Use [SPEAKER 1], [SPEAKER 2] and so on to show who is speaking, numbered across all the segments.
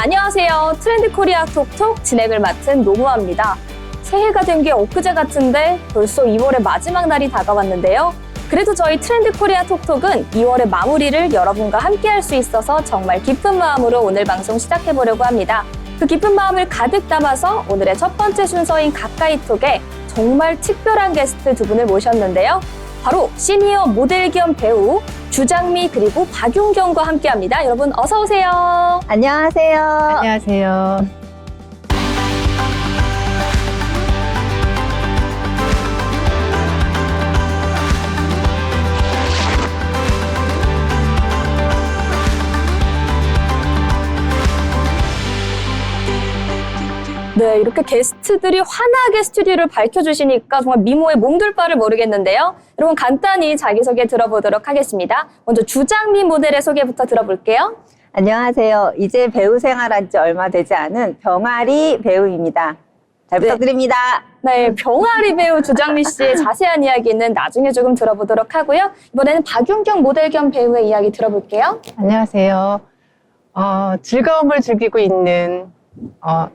[SPEAKER 1] 안녕하세요. 트렌드 코리아 톡톡 진행을 맡은 노무아입니다. 새해가 된 게 엊그제 같은데 벌써 2월의 마지막 날이 다가왔는데요. 그래도 저희 트렌드 코리아 톡톡은 2월의 마무리를 여러분과 함께 할 수 있어서 정말 기쁜 마음으로 오늘 방송 시작해보려고 합니다. 그 기쁜 마음을 가득 담아서 오늘의 첫 번째 순서인 가까이톡에 정말 특별한 게스트 두 분을 모셨는데요. 바로 시니어 모델 겸 배우 주장미 그리고 박윤경과 함께합니다. 여러분 어서 오세요.
[SPEAKER 2] 안녕하세요.
[SPEAKER 3] 안녕하세요.
[SPEAKER 1] 네, 이렇게 게스트들이 환하게 스튜디오를 밝혀주시니까 정말 미모에 몸둘 바를 모르겠는데요. 여러분 간단히 자기소개 들어보도록 하겠습니다. 먼저 주장미 모델의 소개부터 들어볼게요.
[SPEAKER 2] 안녕하세요. 이제 배우 생활한 지 얼마 되지 않은 병아리 배우입니다. 잘 부탁드립니다.
[SPEAKER 1] 네, 병아리 배우 주장미 씨의 자세한 이야기는 나중에 조금 들어보도록 하고요. 이번에는 박윤경 모델 겸 배우의 이야기 들어볼게요.
[SPEAKER 3] 안녕하세요. 즐거움을 즐기고 있는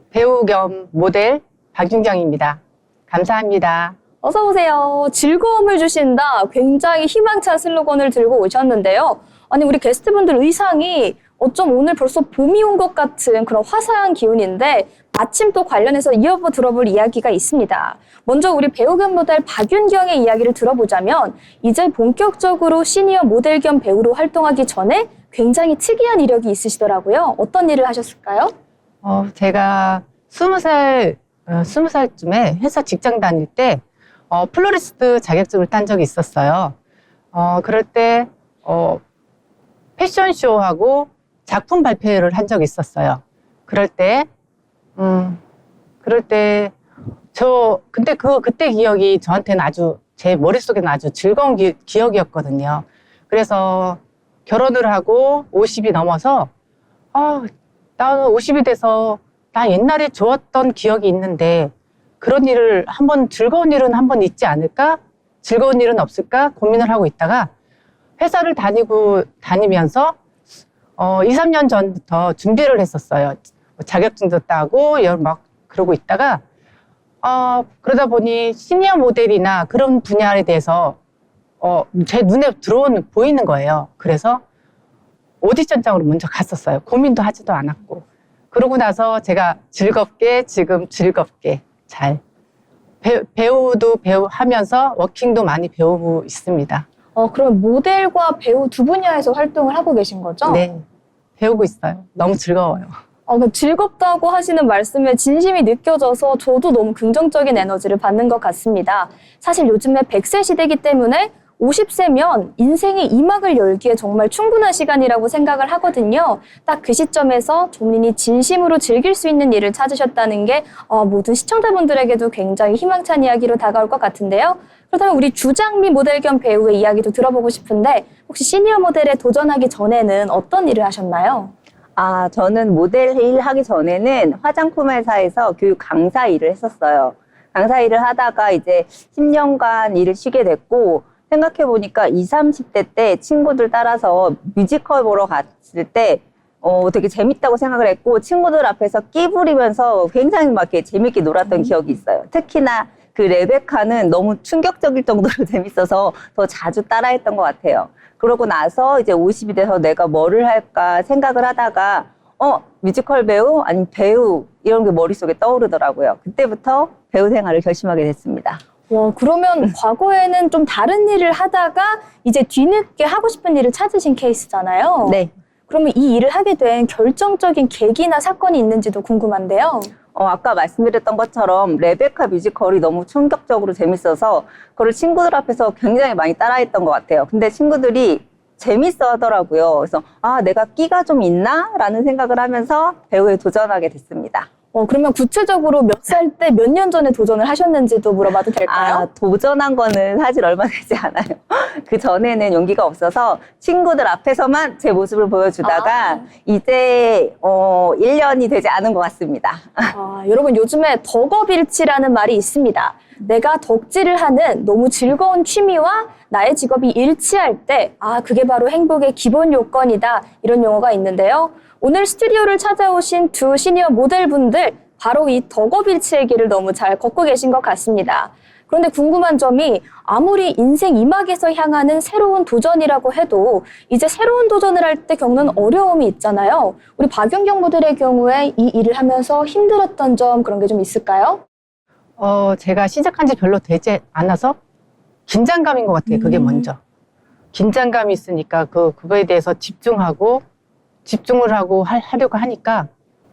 [SPEAKER 3] 배우 겸 모델 박윤경입니다. 감사합니다.
[SPEAKER 1] 어서 오세요. 즐거움을 주신다. 굉장히 희망찬 슬로건을 들고 오셨는데요. 아니 우리 게스트분들 의상이 어쩜 오늘 벌써 봄이 온 것 같은 그런 화사한 기운인데 마침 또 관련해서 이어서 들어볼 이야기가 있습니다. 먼저 우리 배우 겸 모델 박윤경의 이야기를 들어보자면 이제 본격적으로 시니어 모델 겸 배우로 활동하기 전에 굉장히 특이한 이력이 있으시더라고요. 어떤 일을 하셨을까요?
[SPEAKER 3] 제가 20살쯤에 회사 직장 다닐 때 플로리스트 자격증을 딴 적이 있었어요. 그럴 때 패션쇼하고 작품 발표를 한 적이 있었어요. 근데 그때 기억이 저한테는 제 머릿속에는 아주 즐거운 기억이었거든요. 그래서 결혼을 하고 50이 넘어서 나는 50이 돼서 나 옛날에 좋았던 기억이 있는데 그런 일을 즐거운 일은 한번 있지 않을까? 즐거운 일은 없을까? 고민을 하고 있다가 회사를 다니면서 2, 3년 전부터 준비를 했었어요. 자격증도 따고 막 그러고 있다가 그러다 보니 시니어 모델이나 그런 분야에 대해서 제 눈에 보이는 거예요. 그래서 오디션장으로 먼저 갔었어요. 고민도 하지도 않았고. 그러고 나서 제가 지금 즐겁게 잘 배우도 하면서 워킹도 많이 배우고 있습니다.
[SPEAKER 1] 그럼 모델과 배우 두 분야에서 활동을 하고 계신 거죠?
[SPEAKER 3] 네, 배우고 있어요. 너무 즐거워요.
[SPEAKER 1] 즐겁다고 하시는 말씀에 진심이 느껴져서 저도 너무 긍정적인 에너지를 받는 것 같습니다. 사실 요즘에 100세 시대이기 때문에 50세면 인생의 2막을 열기에 정말 충분한 시간이라고 생각을 하거든요. 딱 그 시점에서 본인이 진심으로 즐길 수 있는 일을 찾으셨다는 게 모든 시청자분들에게도 굉장히 희망찬 이야기로 다가올 것 같은데요. 그렇다면 우리 주장미 모델 겸 배우의 이야기도 들어보고 싶은데 혹시 시니어 모델에 도전하기 전에는 어떤 일을 하셨나요?
[SPEAKER 2] 저는 모델 일 하기 전에는 화장품 회사에서 교육 강사 일을 했었어요. 강사 일을 하다가 이제 10년간 일을 쉬게 됐고 생각해보니까 20, 30대 때 친구들 따라서 뮤지컬 보러 갔을 때 되게 재밌다고 생각을 했고 친구들 앞에서 끼 부리면서 굉장히 막 이렇게 재밌게 놀았던 기억이 있어요. 특히나 그 레베카는 너무 충격적일 정도로 재밌어서 더 자주 따라했던 것 같아요. 그러고 나서 이제 50이 돼서 내가 뭐를 할까 생각을 하다가 뮤지컬 배우 아니면 배우 이런 게 머릿속에 떠오르더라고요. 그때부터 배우 생활을 결심하게 됐습니다.
[SPEAKER 1] 그러면 과거에는 좀 다른 일을 하다가 이제 뒤늦게 하고 싶은 일을 찾으신 케이스잖아요.
[SPEAKER 2] 네.
[SPEAKER 1] 그러면 이 일을 하게 된 결정적인 계기나 사건이 있는지도 궁금한데요.
[SPEAKER 2] 아까 말씀드렸던 것처럼 레베카 뮤지컬이 너무 충격적으로 재밌어서 그걸 친구들 앞에서 굉장히 많이 따라했던 것 같아요. 근데 친구들이 재밌어 하더라고요. 그래서 내가 끼가 좀 있나? 라는 생각을 하면서 배우에 도전하게 됐습니다.
[SPEAKER 1] 그러면 구체적으로 몇 살 때 몇 년 전에 도전을 하셨는지도 물어봐도 될까요?
[SPEAKER 2] 도전한 거는 사실 얼마 되지 않아요. 그 전에는 용기가 없어서 친구들 앞에서만 제 모습을 보여주다가 이제 1년이 되지 않은 것 같습니다.
[SPEAKER 1] 여러분 요즘에 덕업일치라는 말이 있습니다. 내가 덕질을 하는 너무 즐거운 취미와 나의 직업이 일치할 때 그게 바로 행복의 기본 요건이다 이런 용어가 있는데요. 오늘 스튜디오를 찾아오신 두 시니어 모델분들, 바로 이 덕업일치의 길을 너무 잘 걷고 계신 것 같습니다. 그런데 궁금한 점이 아무리 인생 이막에서 향하는 새로운 도전이라고 해도 이제 새로운 도전을 할 때 겪는 어려움이 있잖아요. 우리 박윤경 모델의 경우에 이 일을 하면서 힘들었던 점 그런 게 좀 있을까요?
[SPEAKER 3] 제가 시작한 지 별로 되지 않아서 긴장감인 것 같아요. 그게 먼저. 긴장감이 있으니까 그거에 대해서 집중을 하고 하려고 하니까.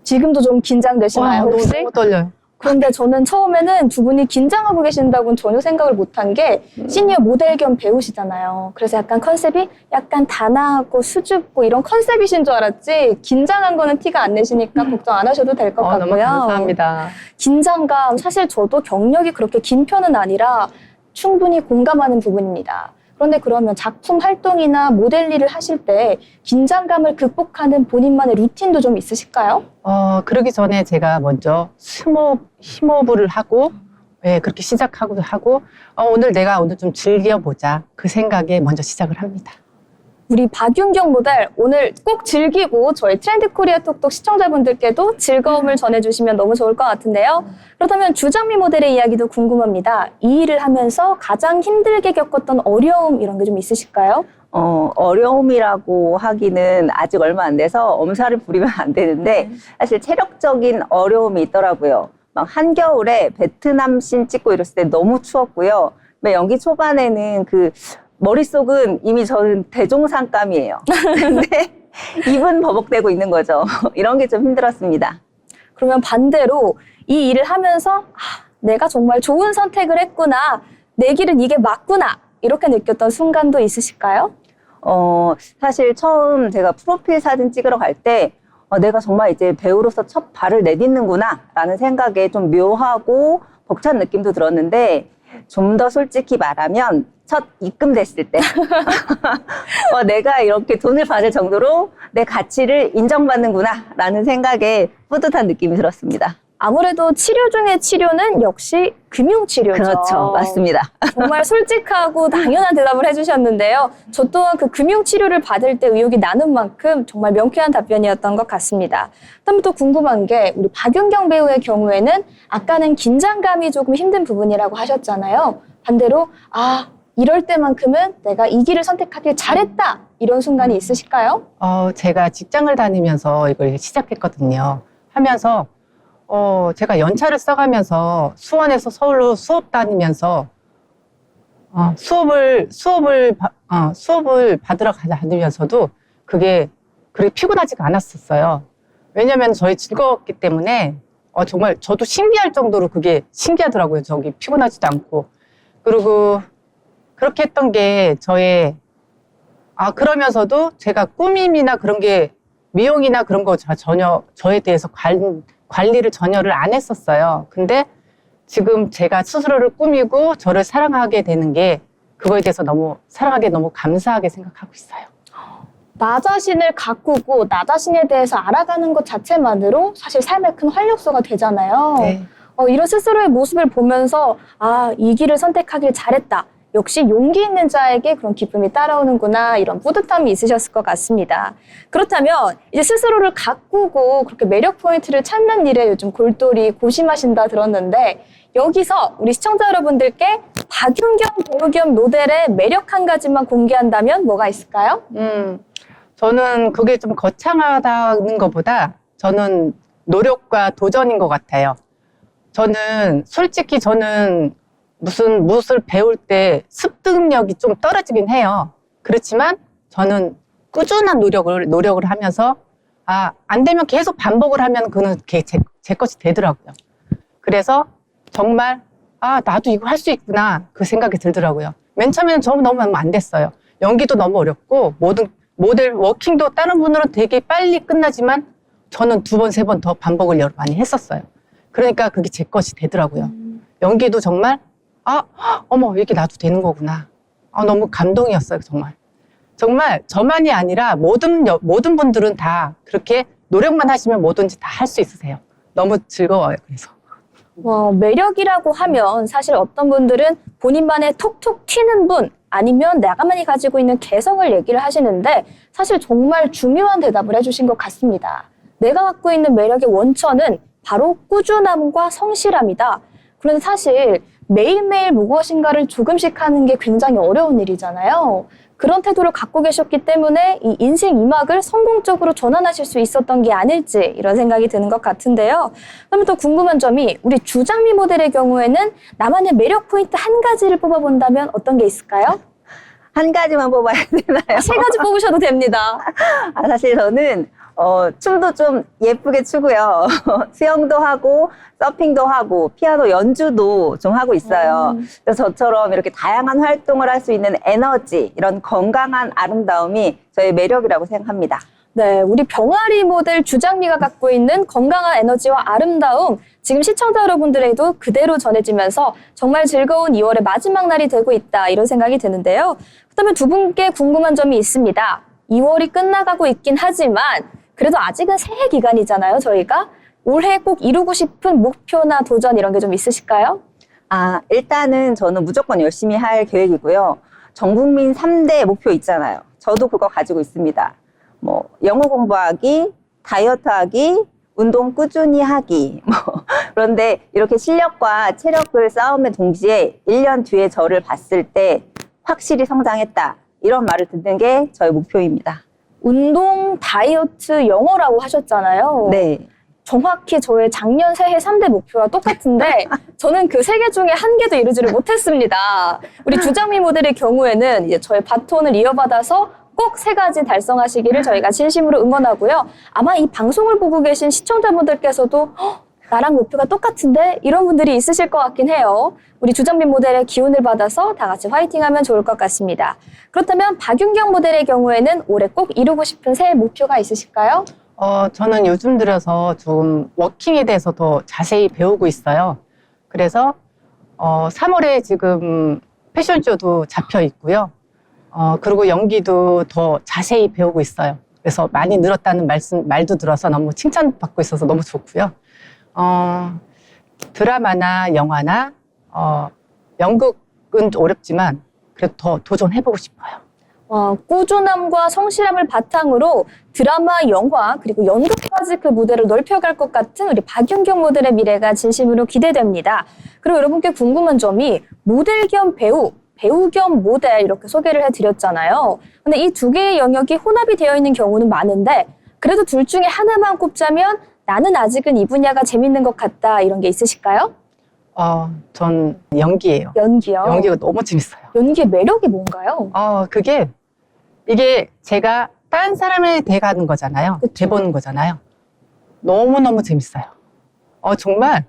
[SPEAKER 1] 지금도 좀 긴장되시나요, 혹시?
[SPEAKER 3] 너무 떨려요.
[SPEAKER 1] 그런데 저는 처음에는 두 분이 긴장하고 계신다고는 전혀 생각을 못한 게 시니어 모델 겸 배우시잖아요. 그래서 약간 컨셉이 약간 단아하고 수줍고 이런 컨셉이신 줄 알았지 긴장한 거는 티가 안 내시니까 걱정 안 하셔도 될 것 같고요.
[SPEAKER 3] 너무 감사합니다.
[SPEAKER 1] 긴장감, 사실 저도 경력이 그렇게 긴 편은 아니라 충분히 공감하는 부분입니다. 그런데 그러면 작품 활동이나 모델 일을 하실 때 긴장감을 극복하는 본인만의 루틴도 좀 있으실까요?
[SPEAKER 3] 그러기 전에 제가 먼저 심호흡을 하고, 그렇게 시작하고, 오늘 좀 즐겨보자. 그 생각에 먼저 시작을 합니다.
[SPEAKER 1] 우리 박윤경 모델 오늘 꼭 즐기고 저희 트렌드 코리아 톡톡 시청자분들께도 즐거움을 전해주시면 너무 좋을 것 같은데요. 그렇다면 주정미 모델의 이야기도 궁금합니다. 이 일을 하면서 가장 힘들게 겪었던 어려움 이런 게 좀 있으실까요?
[SPEAKER 2] 어려움이라고 하기는 아직 얼마 안 돼서 엄살을 부리면 안 되는데 사실 체력적인 어려움이 있더라고요. 막 한겨울에 베트남 씬 찍고 이랬을 때 너무 추웠고요. 연기 초반에는 머릿속은 이미 저는 대종상감이에요. 근데 입은 버벅대고 있는 거죠. 이런 게 좀 힘들었습니다.
[SPEAKER 1] 그러면 반대로 이 일을 하면서 내가 정말 좋은 선택을 했구나. 내 길은 이게 맞구나. 이렇게 느꼈던 순간도 있으실까요?
[SPEAKER 2] 사실 처음 제가 프로필 사진 찍으러 갈 때 내가 정말 이제 배우로서 첫 발을 내딛는구나 라는 생각에 좀 묘하고 벅찬 느낌도 들었는데 좀 더 솔직히 말하면 첫 입금됐을 때 내가 이렇게 돈을 받을 정도로 내 가치를 인정받는구나 라는 생각에 뿌듯한 느낌이 들었습니다.
[SPEAKER 1] 아무래도 치료 중에 치료는 역시 금융치료죠.
[SPEAKER 2] 그렇죠. 맞습니다.
[SPEAKER 1] 정말 솔직하고 당연한 대답을 해주셨는데요. 저 또한 그 금융치료를 받을 때 의욕이 나는 만큼 정말 명쾌한 답변이었던 것 같습니다. 그다음에 또 궁금한 게 우리 박윤경 배우의 경우에는 아까는 긴장감이 조금 힘든 부분이라고 하셨잖아요. 반대로 이럴 때만큼은 내가 이 길을 선택하길 잘했다 이런 순간이 있으실까요?
[SPEAKER 3] 제가 직장을 다니면서 이걸 시작했거든요. 하면서 제가 연차를 써가면서 수원에서 서울로 수업 다니면서 수업을 받으러 다니면서도 그게 그렇게 피곤하지가 않았었어요. 왜냐면 저희 즐거웠기 때문에 정말 저도 신기할 정도로 그게 신기하더라고요. 저기 피곤하지도 않고. 그리고 그렇게 했던 게 그러면서도 제가 꾸밈이나 그런 게 미용이나 그런 거 전혀 저에 대해서 관리를 전혀를 안 했었어요. 근데 지금 제가 스스로를 꾸미고 저를 사랑하게 되는 게 그거에 대해서 너무 감사하게 생각하고 있어요.
[SPEAKER 1] 나 자신을 가꾸고 나 자신에 대해서 알아가는 것 자체만으로 사실 삶의 큰 활력소가 되잖아요.
[SPEAKER 3] 네.
[SPEAKER 1] 이런 스스로의 모습을 보면서 이 길을 선택하길 잘했다. 역시 용기 있는 자에게 그런 기쁨이 따라오는구나 이런 뿌듯함이 있으셨을 것 같습니다. 그렇다면 이제 스스로를 가꾸고 그렇게 매력 포인트를 찾는 일에 요즘 골똘히 고심하신다 들었는데 여기서 우리 시청자 여러분들께 박윤경 배우 겸 모델의 매력 한 가지만 공개한다면 뭐가 있을까요?
[SPEAKER 3] 저는 그게 좀 거창하다는 것보다 저는 노력과 도전인 것 같아요. 솔직히 저는 무엇을 배울 때 습득력이 좀 떨어지긴 해요. 그렇지만 저는 꾸준한 노력을 하면서 안 되면 계속 반복을 하면 그는 제 것이 되더라고요. 그래서 정말 나도 이거 할 수 있구나 그 생각이 들더라고요. 맨 처음에는 너무 안 됐어요. 연기도 너무 어렵고 모델 워킹도 다른 분들은 되게 빨리 끝나지만 저는 2번, 3번 더 반복을 여러 많이 했었어요. 그러니까 그게 제 것이 되더라고요. 연기도 정말 어머 이렇게 나도 되는 거구나. 너무 감동이었어요. 정말 저만이 아니라 모든 분들은 다 그렇게 노력만 하시면 뭐든지 다 할 수 있으세요. 너무 즐거워요. 그래서
[SPEAKER 1] 매력이라고 하면 사실 어떤 분들은 본인만의 톡톡 튀는 분 아니면 내가만이 가지고 있는 개성을 얘기를 하시는데 사실 정말 중요한 대답을 해주신 것 같습니다. 내가 갖고 있는 매력의 원천은 바로 꾸준함과 성실함이다. 그런데 사실 매일매일 무엇인가를 조금씩 하는 게 굉장히 어려운 일이잖아요. 그런 태도를 갖고 계셨기 때문에 이 인생 2막을 성공적으로 전환하실 수 있었던 게 아닐지 이런 생각이 드는 것 같은데요. 그러면 또 궁금한 점이 우리 주장미 모델의 경우에는 나만의 매력 포인트 한 가지를 뽑아본다면 어떤 게 있을까요?
[SPEAKER 2] 한 가지만 뽑아야 되나요?
[SPEAKER 1] 3가지 뽑으셔도 됩니다.
[SPEAKER 2] 사실 저는 춤도 좀 예쁘게 추고요. 수영도 하고 서핑도 하고 피아노 연주도 좀 하고 있어요. 그래서 저처럼 이렇게 다양한 활동을 할 수 있는 에너지, 이런 건강한 아름다움이 저의 매력이라고 생각합니다.
[SPEAKER 1] 네, 우리 병아리 모델 주장미가 갖고 있는 건강한 에너지와 아름다움, 지금 시청자 여러분들에게도 그대로 전해지면서 정말 즐거운 2월의 마지막 날이 되고 있다 이런 생각이 드는데요. 그렇다면 두 분께 궁금한 점이 있습니다. 2월이 끝나가고 있긴 하지만 그래도 아직은 새해 기간이잖아요, 저희가. 올해 꼭 이루고 싶은 목표나 도전 이런 게 좀 있으실까요?
[SPEAKER 2] 일단은 저는 무조건 열심히 할 계획이고요. 전 국민 3대 목표 있잖아요. 저도 그거 가지고 있습니다. 영어 공부하기, 다이어트 하기, 운동 꾸준히 하기. 그런데 이렇게 실력과 체력을 쌓음에 동시에 1년 뒤에 저를 봤을 때 확실히 성장했다. 이런 말을 듣는 게 저의 목표입니다.
[SPEAKER 1] 운동, 다이어트, 영어라고 하셨잖아요.
[SPEAKER 2] 네.
[SPEAKER 1] 정확히 저의 작년 새해 3대 목표와 똑같은데 저는 그 3개 중에 한 개도 이루지를 못했습니다. 우리 주장미 모델의 경우에는 이제 저의 바톤을 이어받아서 꼭 3가지 달성하시기를 저희가 진심으로 응원하고요. 아마 이 방송을 보고 계신 시청자분들께서도 나랑 목표가 똑같은데 이런 분들이 있으실 것 같긴 해요. 우리 주장미 모델의 기운을 받아서 다 같이 화이팅하면 좋을 것 같습니다. 그렇다면 박윤경 모델의 경우에는 올해 꼭 이루고 싶은 새해 목표가 있으실까요?
[SPEAKER 3] 저는 요즘 들어서 좀 워킹에 대해서 더 자세히 배우고 있어요. 그래서 3월에 지금 패션쇼도 잡혀 있고요. 그리고 연기도 더 자세히 배우고 있어요. 그래서 많이 늘었다는 말도 들어서 너무 칭찬받고 있어서 너무 좋고요. 드라마나 영화나 연극은 어렵지만 그래도 더 도전해보고 싶어요.
[SPEAKER 1] 꾸준함과 성실함을 바탕으로 드라마, 영화, 그리고 연극까지 그 무대를 넓혀갈 것 같은 우리 박윤경 모델의 미래가 진심으로 기대됩니다. 그리고 여러분께 궁금한 점이 모델 겸 배우, 배우 겸 모델 이렇게 소개를 해드렸잖아요. 근데 이 2개의 영역이 혼합이 되어 있는 경우는 많은데 그래도 둘 중에 하나만 꼽자면 나는 아직은 이 분야가 재밌는 것 같다 이런 게 있으실까요?
[SPEAKER 3] 전 연기예요.
[SPEAKER 1] 연기요?
[SPEAKER 3] 연기가 너무 재밌어요.
[SPEAKER 1] 연기의 매력이 뭔가요?
[SPEAKER 3] 이게 제가 딴 사람에 대가는 거잖아요.
[SPEAKER 1] 그쵸.
[SPEAKER 3] 대보는 거잖아요. 너무너무 재밌어요. 정말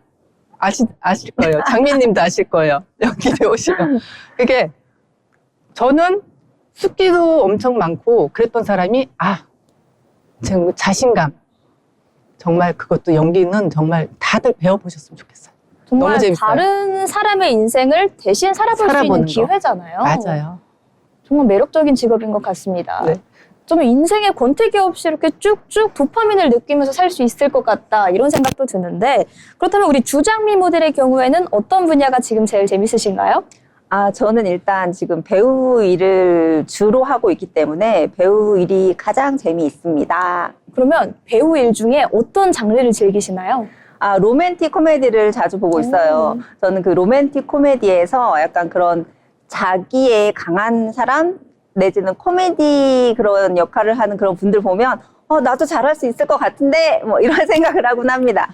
[SPEAKER 3] 아실 거예요. 장미님도 아실 거예요. 연기 배우시면. 그게 저는 숫기도 엄청 많고 그랬던 사람이 정말 자신감. 정말 그것도 연기는 정말 다들 배워보셨으면 좋겠어요.
[SPEAKER 1] 정말
[SPEAKER 3] 너무 재밌어요.
[SPEAKER 1] 다른 사람의 인생을 대신 살아볼 수 있는
[SPEAKER 3] 살아보는 거.
[SPEAKER 1] 기회잖아요.
[SPEAKER 3] 맞아요.
[SPEAKER 1] 정말 매력적인 직업인 것 같습니다.
[SPEAKER 3] 네.
[SPEAKER 1] 좀 인생에 권태기 없이 이렇게 쭉쭉 도파민을 느끼면서 살 수 있을 것 같다 이런 생각도 드는데 그렇다면 우리 주장미 모델의 경우에는 어떤 분야가 지금 제일 재밌으신가요?
[SPEAKER 2] 저는 일단 지금 배우 일을 주로 하고 있기 때문에 배우 일이 가장 재미있습니다.
[SPEAKER 1] 그러면 배우 일 중에 어떤 장르를 즐기시나요?
[SPEAKER 2] 로맨틱 코미디를 자주 보고 있어요. 저는 그 로맨틱 코미디에서 약간 그런 자기의 강한 사람 내지는 코미디 그런 역할을 하는 그런 분들 보면 나도 잘할 수 있을 것 같은데 이런 생각을 하곤 합니다.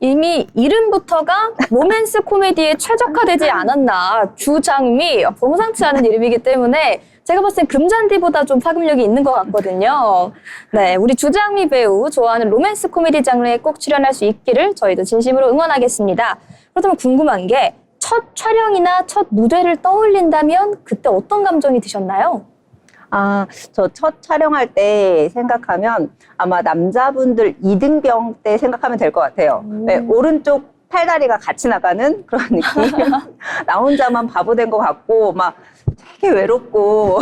[SPEAKER 1] 이미 이름부터가 로맨스 코미디에 최적화되지 않았나. 주장미, 범상치 않은 이름이기 때문에 제가 봤을 땐 금잔디보다 좀 파급력이 있는 것 같거든요. 네, 우리 주장미 배우 좋아하는 로맨스 코미디 장르에 꼭 출연할 수 있기를 저희도 진심으로 응원하겠습니다. 그렇다면 궁금한 게 첫 촬영이나 첫 무대를 떠올린다면 그때 어떤 감정이 드셨나요?
[SPEAKER 2] 저 첫 촬영할 때 생각하면 아마 남자분들 이등병 때 생각하면 될 것 같아요. 네, 오른쪽 팔다리가 같이 나가는 그런 느낌. 나 혼자만 바보 된 것 같고 막 되게 외롭고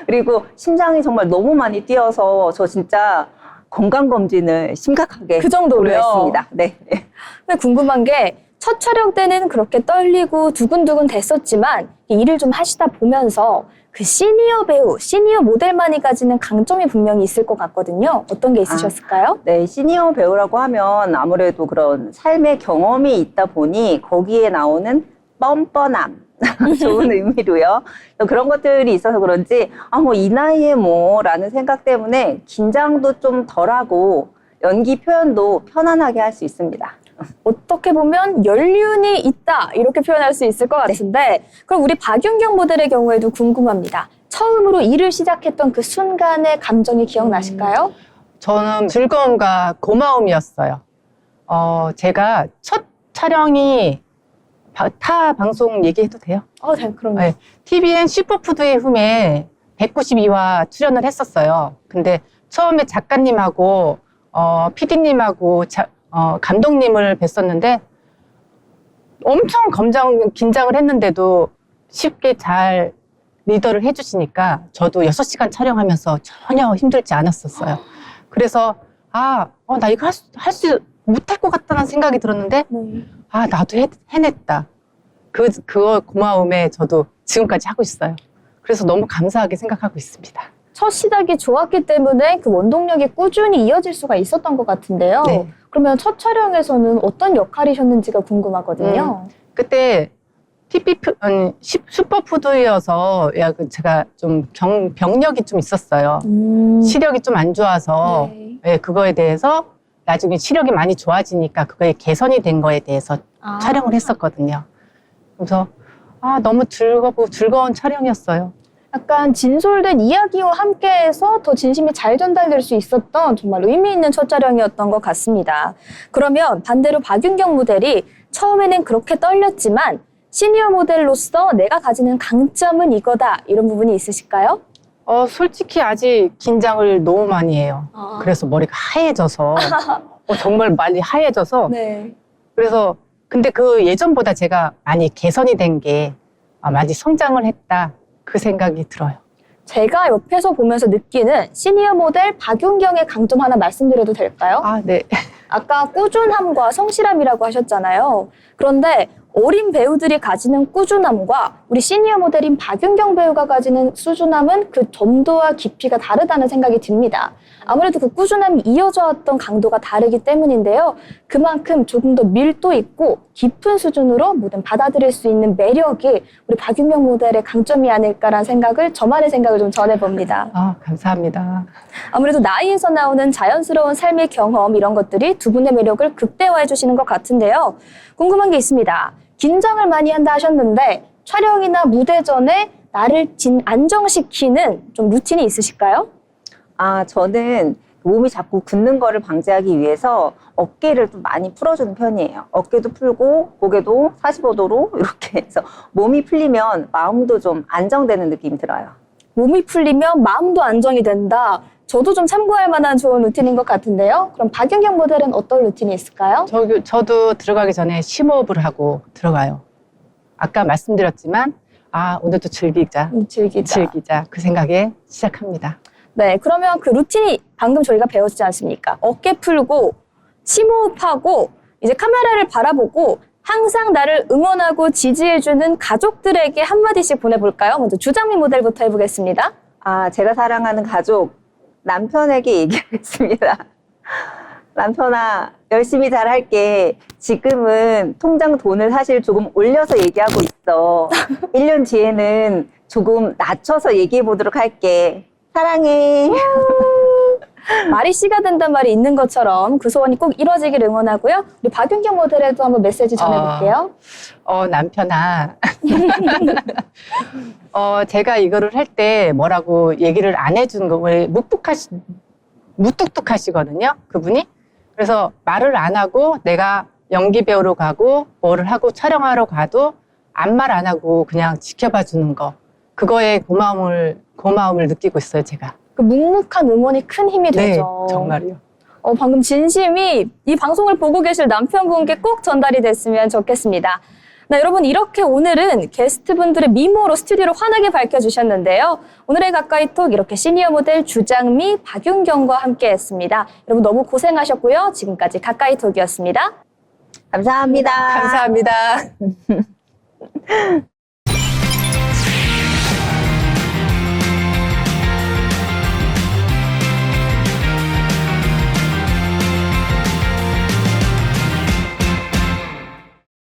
[SPEAKER 2] 그리고 심장이 정말 너무 많이 뛰어서 저 진짜 건강검진을 심각하게
[SPEAKER 1] 그 정도로요?
[SPEAKER 2] 했습니다. 네.
[SPEAKER 1] 근데 궁금한 게 첫 촬영 때는 그렇게 떨리고 두근두근 됐었지만 일을 좀 하시다 보면서 그 시니어 배우, 시니어 모델만이 가지는 강점이 분명히 있을 것 같거든요. 어떤 게 있으셨을까요?
[SPEAKER 2] 네, 시니어 배우라고 하면 아무래도 그런 삶의 경험이 있다 보니 거기에 나오는 뻔뻔함, 좋은 의미로요. 그런 것들이 있어서 그런지 뭐 이 나이에 뭐라는 생각 때문에 긴장도 좀 덜하고 연기 표현도 편안하게 할 수 있습니다.
[SPEAKER 1] 어떻게 보면 연륜이 있다 이렇게 표현할 수 있을 것 같은데 그럼 우리 박윤경 모델의 경우에도 궁금합니다. 처음으로 일을 시작했던 그 순간의 감정이 기억나실까요?
[SPEAKER 3] 저는 즐거움과 고마움이었어요. 제가 첫 촬영이 타 방송 얘기해도 돼요?
[SPEAKER 1] 네, 그럼요.
[SPEAKER 3] 네, TVN 슈퍼푸드의 흠에 192화 출연을 했었어요. 근데 처음에 작가님하고 PD님하고 감독님을 뵀었는데 엄청 긴장을 했는데도 쉽게 잘 리더를 해주시니까 저도 6시간 촬영하면서 전혀 힘들지 않았었어요. 그래서 나 이거 못할 것 같다는 생각이 들었는데
[SPEAKER 1] 네.
[SPEAKER 3] 나도 해냈다. 그거 고마움에 저도 지금까지 하고 있어요. 그래서 너무 감사하게 생각하고 있습니다.
[SPEAKER 1] 첫 시작이 좋았기 때문에 그 원동력이 꾸준히 이어질 수가 있었던 것 같은데요.
[SPEAKER 3] 네.
[SPEAKER 1] 그러면 첫 촬영에서는 어떤 역할이셨는지가 궁금하거든요.
[SPEAKER 3] 그때 슈퍼푸드여서 제가 좀 병력이 좀 있었어요. 시력이 좀 안 좋아서
[SPEAKER 1] 네.
[SPEAKER 3] 네, 그거에 대해서 나중에 시력이 많이 좋아지니까 그거에 개선이 된 거에 대해서 촬영을 했었거든요. 그래서 너무 즐거운 촬영이었어요.
[SPEAKER 1] 약간 진솔된 이야기와 함께해서 더 진심이 잘 전달될 수 있었던 정말 의미 있는 첫 촬영이었던 것 같습니다. 그러면 반대로 박윤경 모델이 처음에는 그렇게 떨렸지만 시니어 모델로서 내가 가지는 강점은 이거다 이런 부분이 있으실까요?
[SPEAKER 3] 솔직히 아직 긴장을 너무 많이 해요. 그래서 머리가 하얘져서 정말 많이 하얘져서
[SPEAKER 1] 네.
[SPEAKER 3] 그래서 근데 그 예전보다 제가 많이 개선이 된 게 많이 성장을 했다 그 생각이 들어요.
[SPEAKER 1] 제가 옆에서 보면서 느끼는 시니어 모델 박윤경의 강점 하나 말씀드려도 될까요?
[SPEAKER 3] 네.
[SPEAKER 1] 아까 꾸준함과 성실함이라고 하셨잖아요. 그런데 어린 배우들이 가지는 꾸준함과 우리 시니어 모델인 박윤경 배우가 가지는 꾸준함은 그 점도와 깊이가 다르다는 생각이 듭니다. 아무래도 그 꾸준함이 이어져 왔던 강도가 다르기 때문인데요. 그만큼 조금 더 밀도 있고 깊은 수준으로 뭐든 받아들일 수 있는 매력이 우리 박윤경 모델의 강점이 아닐까라는 생각을 저만의 생각을 좀 전해봅니다.
[SPEAKER 3] 감사합니다.
[SPEAKER 1] 아무래도 나이에서 나오는 자연스러운 삶의 경험 이런 것들이 두 분의 매력을 극대화해 주시는 것 같은데요. 궁금한 게 있습니다. 긴장을 많이 한다 하셨는데 촬영이나 무대 전에 나를 안정시키는 좀 루틴이 있으실까요?
[SPEAKER 2] 저는 몸이 자꾸 굳는 거를 방지하기 위해서 어깨를 좀 많이 풀어주는 편이에요. 어깨도 풀고 고개도 45도로 이렇게 해서 몸이 풀리면 마음도 좀 안정되는 느낌이 들어요.
[SPEAKER 1] 몸이 풀리면 마음도 안정이 된다. 저도 좀 참고할 만한 좋은 루틴인 것 같은데요. 그럼 박윤경 모델은 어떤 루틴이 있을까요?
[SPEAKER 3] 저도 들어가기 전에 심호흡을 하고 들어가요. 아까 말씀드렸지만 오늘도 즐기자 그 생각에 시작합니다.
[SPEAKER 1] 네, 그러면 그 루틴이 방금 저희가 배웠지 않습니까? 어깨 풀고 심호흡하고 이제 카메라를 바라보고 항상 나를 응원하고 지지해주는 가족들에게 한마디씩 보내볼까요? 먼저 주장미 모델부터 해보겠습니다.
[SPEAKER 2] 제가 사랑하는 가족, 남편에게 얘기하겠습니다. 남편아, 열심히 잘할게. 지금은 통장 돈을 사실 조금 올려서 얘기하고 있어. 1년 뒤에는 조금 낮춰서 얘기해 보도록 할게. 사랑해.
[SPEAKER 1] 말이 씨가 된단 말이 있는 것처럼 그 소원이 꼭 이루어지길 응원하고요. 우리 박윤경 모델에도 한번 메시지 전해볼게요.
[SPEAKER 3] 남편아. 제가 이거를 할 때 뭐라고 얘기를 안 해준 거, 왜 무뚝뚝하시거든요, 그분이. 그래서 말을 안 하고 내가 연기 배우러 가고 뭐를 하고 촬영하러 가도 아무 말 안 하고 그냥 지켜봐 주는 거. 그거에 고마움을 느끼고 있어요, 제가.
[SPEAKER 1] 그 묵묵한 응원이 큰 힘이 되죠.
[SPEAKER 3] 네, 정말요.
[SPEAKER 1] 방금 진심이 이 방송을 보고 계실 남편분께 꼭 전달이 됐으면 좋겠습니다. 네, 여러분 이렇게 오늘은 게스트분들의 미모로 스튜디오를 환하게 밝혀주셨는데요. 오늘의 가까이톡 이렇게 시니어 모델 주장미, 박윤경과 함께했습니다. 여러분 너무 고생하셨고요. 지금까지 가까이톡이었습니다.
[SPEAKER 2] 감사합니다.
[SPEAKER 3] 감사합니다.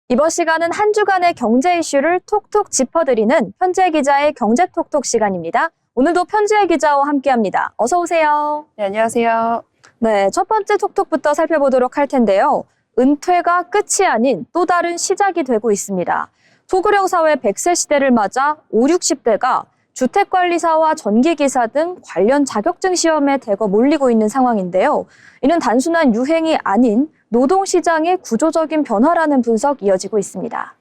[SPEAKER 1] 이번 시간은 한 주간의 경제 이슈를 톡톡 짚어드리는 편지혜 기자의 경제톡톡 시간입니다. 오늘도 편지혜 기자와 함께합니다. 어서 오세요.
[SPEAKER 4] 네, 안녕하세요.
[SPEAKER 1] 네, 첫 번째 톡톡부터 살펴보도록 할 텐데요. 은퇴가 끝이 아닌 또 다른 시작이 되고 있습니다. 소규령 사회 100세 시대를 맞아 5, 60대가 주택관리사와 전기기사 등 관련 자격증 시험에 대거 몰리고 있는 상황인데요. 이는 단순한 유행이 아닌 노동시장의 구조적인 변화라는 분석 이어지고 있습니다.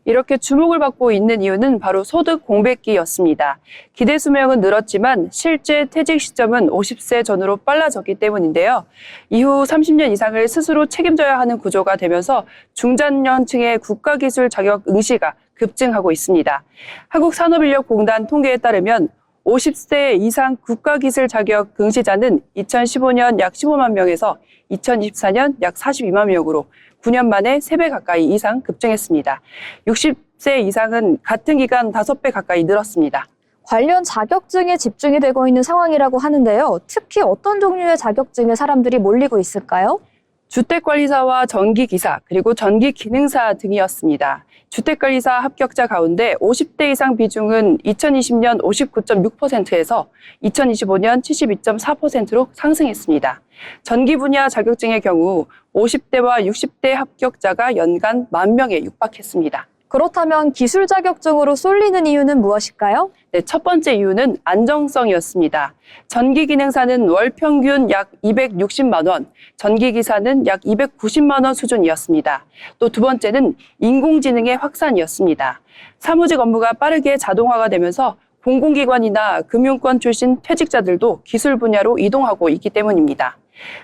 [SPEAKER 4] 이렇게 주목을 받고 있는 이유는 바로 소득 공백기였습니다. 기대 수명은 늘었지만 실제 퇴직 시점은 50세 전후로 빨라졌기 때문인데요. 이후 30년 이상을 스스로 책임져야 하는 구조가 되면서 중장년층의 국가기술 자격 응시가 급증하고 있습니다. 한국산업인력공단 통계에 따르면 50세 이상 국가기술 자격 응시자는 2015년 약 15만 명에서 2024년 약 42만 명으로 9년 만에 3배 가까이 이상 급증했습니다. 60세 이상은 같은 기간 5배 가까이 늘었습니다.
[SPEAKER 1] 관련 자격증에 집중이 되고 있는 상황이라고 하는데요. 특히 어떤 종류의 자격증에 사람들이 몰리고 있을까요?
[SPEAKER 4] 주택관리사와 전기기사, 그리고 전기기능사 등이었습니다. 주택관리사 합격자 가운데 50대 이상 비중은 2020년 59.6%에서 2025년 72.4%로 상승했습니다. 전기 분야 자격증의 경우 50대와 60대 합격자가 연간 10,000명에 육박했습니다.
[SPEAKER 1] 그렇다면 기술 자격증으로 쏠리는 이유는 무엇일까요?
[SPEAKER 4] 네, 첫 번째 이유는 안정성이었습니다. 전기기능사는 월 평균 약 260만 원, 전기기사는 약 290만 원 수준이었습니다. 또 두 번째는 인공지능의 확산이었습니다. 사무직 업무가 빠르게 자동화가 되면서 공공기관이나 금융권 출신 퇴직자들도 기술 분야로 이동하고 있기 때문입니다.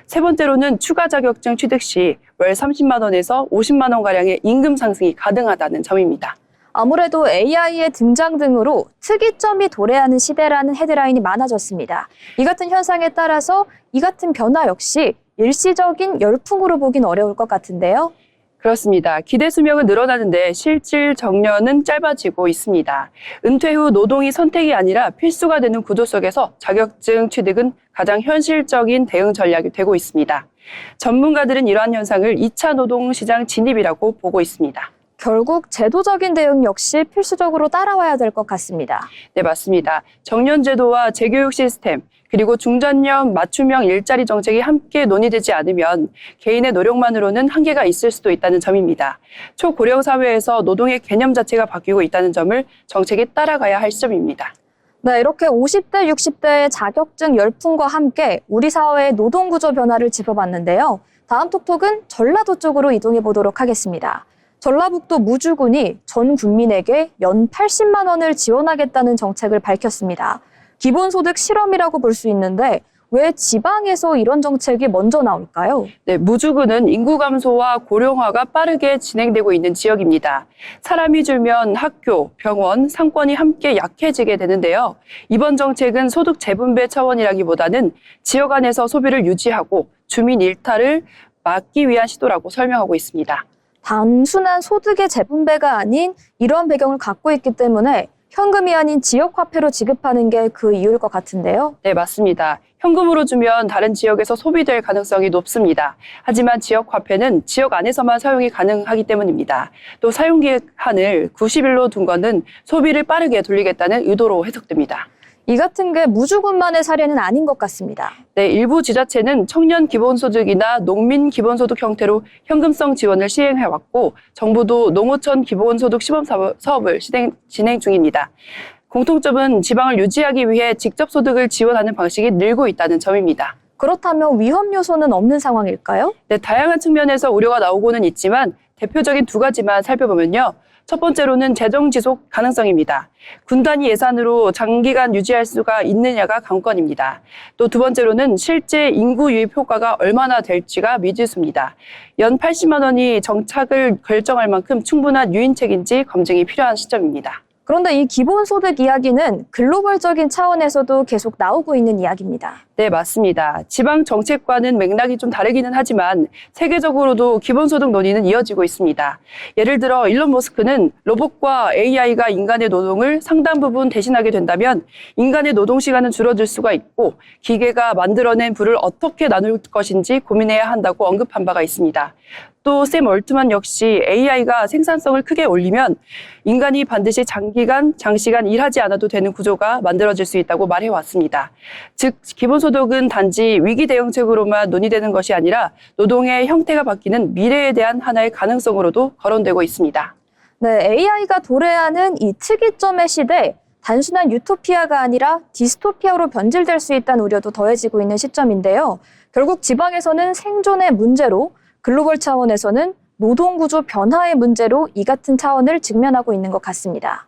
[SPEAKER 4] 세 번째로는 추가 자격증 취득 시 월 30만 원에서 50만 원가량의 임금 상승이 가능하다는 점입니다.
[SPEAKER 1] 아무래도 AI의 등장 등으로 특이점이 도래하는 시대라는 헤드라인이 많아졌습니다. 이 같은 현상에 따라서 이 같은 변화 역시 일시적인 열풍으로 보긴 어려울 것 같은데요.
[SPEAKER 4] 그렇습니다. 기대 수명은 늘어나는데 실질 정년은 짧아지고 있습니다. 은퇴 후 노동이 선택이 아니라 필수가 되는 구조 속에서 자격증 취득은 가장 현실적인 대응 전략이 되고 있습니다. 전문가들은 이러한 현상을 2차 노동시장 진입이라고 보고 있습니다.
[SPEAKER 1] 결국 제도적인 대응 역시 필수적으로 따라와야 될 것 같습니다.
[SPEAKER 4] 네, 맞습니다. 정년제도와 재교육 시스템, 그리고 중장년 맞춤형 일자리 정책이 함께 논의되지 않으면 개인의 노력만으로는 한계가 있을 수도 있다는 점입니다. 초고령 사회에서 노동의 개념 자체가 바뀌고 있다는 점을 정책에 따라가야 할 시점입니다.
[SPEAKER 1] 네, 이렇게 50대, 60대의 자격증 열풍과 함께 우리 사회의 노동구조 변화를 짚어봤는데요. 다음 톡톡은 전라도 쪽으로 이동해 보도록 하겠습니다. 전라북도 무주군이 전 국민에게 연 80만 원을 지원하겠다는 정책을 밝혔습니다. 기본소득 실험이라고 볼 수 있는데 왜 지방에서 이런 정책이 먼저 나올까요?
[SPEAKER 4] 네, 무주군은 인구 감소와 고령화가 빠르게 진행되고 있는 지역입니다. 사람이 줄면 학교, 병원, 상권이 함께 약해지게 되는데요. 이번 정책은 소득 재분배 차원이라기보다는 지역 안에서 소비를 유지하고 주민 일탈을 막기 위한 시도라고 설명하고 있습니다.
[SPEAKER 1] 단순한 소득의 재분배가 아닌 이러한 배경을 갖고 있기 때문에 현금이 아닌 지역화폐로 지급하는 게 그 이유일 것 같은데요.
[SPEAKER 4] 네, 맞습니다. 현금으로 주면 다른 지역에서 소비될 가능성이 높습니다. 하지만 지역화폐는 지역 안에서만 사용이 가능하기 때문입니다. 또 사용기한을 90일로 둔 것은 소비를 빠르게 돌리겠다는 의도로 해석됩니다.
[SPEAKER 1] 이 같은 게 무주군만의 사례는 아닌 것 같습니다.
[SPEAKER 4] 네, 일부 지자체는 청년 기본소득이나 농민 기본소득 형태로 현금성 지원을 시행해왔고 정부도 농어촌 기본소득 시범 사업을 진행 중입니다. 공통점은 지방을 유지하기 위해 직접 소득을 지원하는 방식이 늘고 있다는 점입니다.
[SPEAKER 1] 그렇다면 위험 요소는 없는 상황일까요?
[SPEAKER 4] 네, 다양한 측면에서 우려가 나오고는 있지만 대표적인 두 가지만 살펴보면요. 첫 번째로는 재정 지속 가능성입니다. 군 단위 예산으로 장기간 유지할 수가 있느냐가 관건입니다. 또 두 번째로는 실제 인구 유입 효과가 얼마나 될지가 미지수입니다. 연 80만 원이 정착을 결정할 만큼 충분한 유인책인지 검증이 필요한 시점입니다.
[SPEAKER 1] 그런데 이 기본소득 이야기는 글로벌적인 차원에서도 계속 나오고 있는 이야기입니다.
[SPEAKER 4] 네, 맞습니다. 지방 정책과는 맥락이 좀 다르기는 하지만 세계적으로도 기본소득 논의는 이어지고 있습니다. 예를 들어 일론 머스크는 로봇과 AI가 인간의 노동을 상당 부분 대신하게 된다면 인간의 노동 시간은 줄어들 수가 있고 기계가 만들어낸 부를 어떻게 나눌 것인지 고민해야 한다고 언급한 바가 있습니다. 또 샘 얼트만 역시 AI가 생산성을 크게 올리면 인간이 반드시 장시간 일하지 않아도 되는 구조가 만들어질 수 있다고 말해왔습니다. 즉 기본소득은 단지 위기 대응책으로만 논의되는 것이 아니라 노동의 형태가 바뀌는 미래에 대한 하나의 가능성으로도 거론되고 있습니다.
[SPEAKER 1] 네, AI가 도래하는 이 특이점의 시대, 단순한 유토피아가 아니라 디스토피아로 변질될 수 있다는 우려도 더해지고 있는 시점인데요. 결국 지방에서는 생존의 문제로, 글로벌 차원에서는 노동구조 변화의 문제로 이 같은 차원을 직면하고 있는 것 같습니다.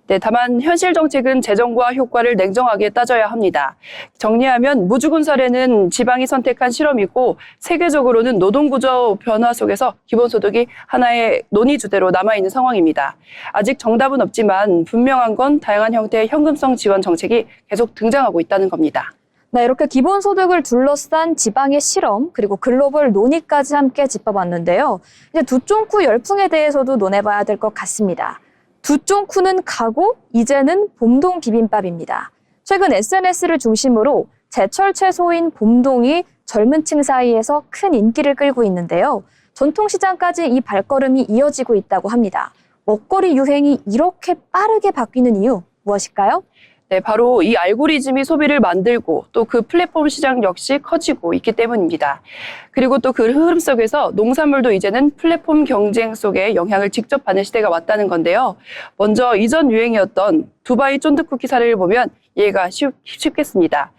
[SPEAKER 4] 네, 다만 현실 정책은 재정과 효과를 냉정하게 따져야 합니다. 정리하면 무주군 사례는 지방이 선택한 실험이고 세계적으로는 노동구조 변화 속에서 기본소득이 하나의 논의 주제로 남아있는 상황입니다. 아직 정답은 없지만 분명한 건 다양한 형태의 현금성 지원 정책이 계속 등장하고 있다는 겁니다.
[SPEAKER 1] 네, 이렇게 기본소득을 둘러싼 지방의 실험, 그리고 글로벌 논의까지 함께 짚어봤는데요. 이제 두쫑쿠 열풍에 대해서도 논해봐야 될 것 같습니다. 두쫑쿠는 가고 이제는 봄동 비빔밥입니다. 최근 SNS를 중심으로 제철 채소인 봄동이 젊은 층 사이에서 큰 인기를 끌고 있는데요. 전통시장까지 이 발걸음이 이어지고 있다고 합니다. 먹거리 유행이 이렇게 빠르게 바뀌는 이유 무엇일까요?
[SPEAKER 4] 네, 바로 이 알고리즘이 소비를 만들고 또 그 플랫폼 시장 역시 커지고 있기 때문입니다. 그리고 또 그 흐름 속에서 농산물도 이제는 플랫폼 경쟁 속에 영향을 직접 받는 시대가 왔다는 건데요. 먼저 이전 유행이었던 두바이 쫀득쿠키 사례를 보면 이해가 쉽겠습니다.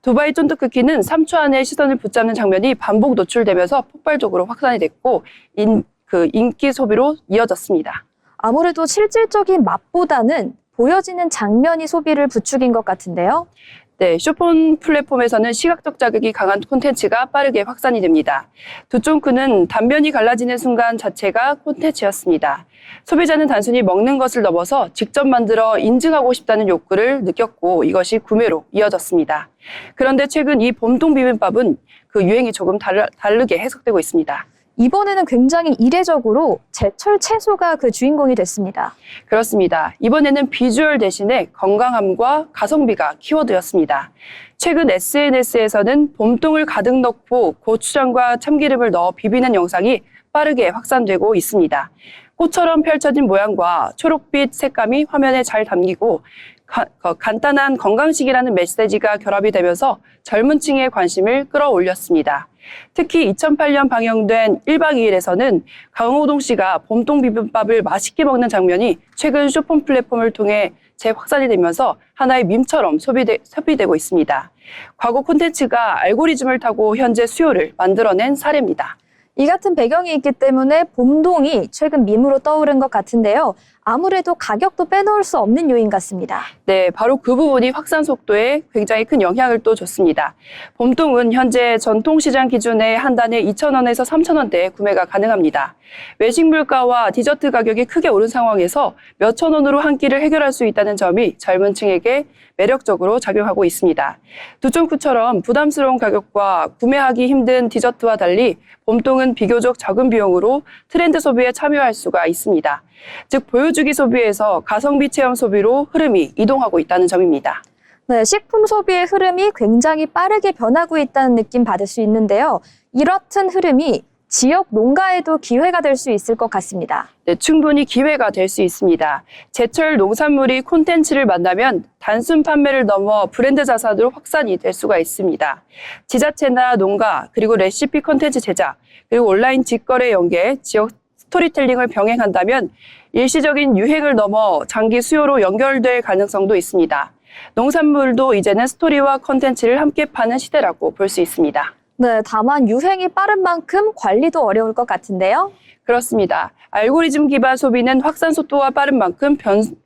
[SPEAKER 4] 두바이 쫀득쿠키는 3초 안에 시선을 붙잡는 장면이 반복 노출되면서 폭발적으로 확산이 됐고 인기 소비로 이어졌습니다.
[SPEAKER 1] 아무래도 실질적인 맛보다는 보여지는 장면이 소비를 부추긴 것 같은데요.
[SPEAKER 4] 네, 쇼폰 플랫폼에서는 시각적 자극이 강한 콘텐츠가 빠르게 확산이 됩니다. 두쫑쿠는 단면이 갈라지는 순간 자체가 콘텐츠였습니다. 소비자는 단순히 먹는 것을 넘어서 직접 만들어 인증하고 싶다는 욕구를 느꼈고 이것이 구매로 이어졌습니다. 그런데 최근 이 봄동 비빔밥은 그 유행이 조금 다르게 해석되고 있습니다.
[SPEAKER 1] 이번에는 굉장히 이례적으로 제철 채소가 그 주인공이 됐습니다.
[SPEAKER 4] 그렇습니다. 이번에는 비주얼 대신에 건강함과 가성비가 키워드였습니다. 최근 SNS에서는 봄동을 가득 넣고 고추장과 참기름을 넣어 비비는 영상이 빠르게 확산되고 있습니다. 꽃처럼 펼쳐진 모양과 초록빛 색감이 화면에 잘 담기고 간단한 건강식이라는 메시지가 결합이 되면서 젊은 층의 관심을 끌어올렸습니다. 특히 2008년 방영된 1박 2일에서는 강호동 씨가 봄동 비빔밥을 맛있게 먹는 장면이 최근 쇼폰 플랫폼을 통해 재확산이 되면서 하나의 밈처럼 소비되고 있습니다. 과거 콘텐츠가 알고리즘을 타고 현재 수요를 만들어낸 사례입니다.
[SPEAKER 1] 이 같은 배경이 있기 때문에 봄동이 최근 밈으로 떠오른 것 같은데요. 아무래도 가격도 빼놓을 수 없는 요인 같습니다.
[SPEAKER 4] 네, 바로 그 부분이 확산 속도에 굉장히 큰 영향을 또 줬습니다. 봄동은 현재 전통시장 기준의 한 단에 2,000원에서 3,000원대에 구매가 가능합니다. 외식 물가와 디저트 가격이 크게 오른 상황에서 몇천 원으로 한 끼를 해결할 수 있다는 점이 젊은 층에게 매력적으로 작용하고 있습니다. 두쫑쿠처럼 부담스러운 가격과 구매하기 힘든 디저트와 달리 봄동은 비교적 적은 비용으로 트렌드 소비에 참여할 수가 있습니다. 즉 보여주기 소비에서 가성비 체험 소비로 흐름이 이동하고 있다는 점입니다.
[SPEAKER 1] 네, 식품 소비의 흐름이 굉장히 빠르게 변하고 있다는 느낌 받을 수 있는데요. 이렇듯 흐름이 지역 농가에도 기회가 될 수 있을 것 같습니다.
[SPEAKER 4] 네, 충분히 기회가 될 수 있습니다. 제철 농산물이 콘텐츠를 만나면 단순 판매를 넘어 브랜드 자산으로 확산이 될 수가 있습니다. 지자체나 농가, 그리고 레시피 콘텐츠 제작, 그리고 온라인 직거래 연계, 지역 스토리텔링을 병행한다면 일시적인 유행을 넘어 장기 수요로 연결될 가능성도 있습니다. 농산물도 이제는 스토리와 콘텐츠를 함께 파는 시대라고 볼 수 있습니다.
[SPEAKER 1] 네, 다만 유행이 빠른 만큼 관리도 어려울 것 같은데요.
[SPEAKER 4] 그렇습니다. 알고리즘 기반 소비는 확산 속도가 빠른 만큼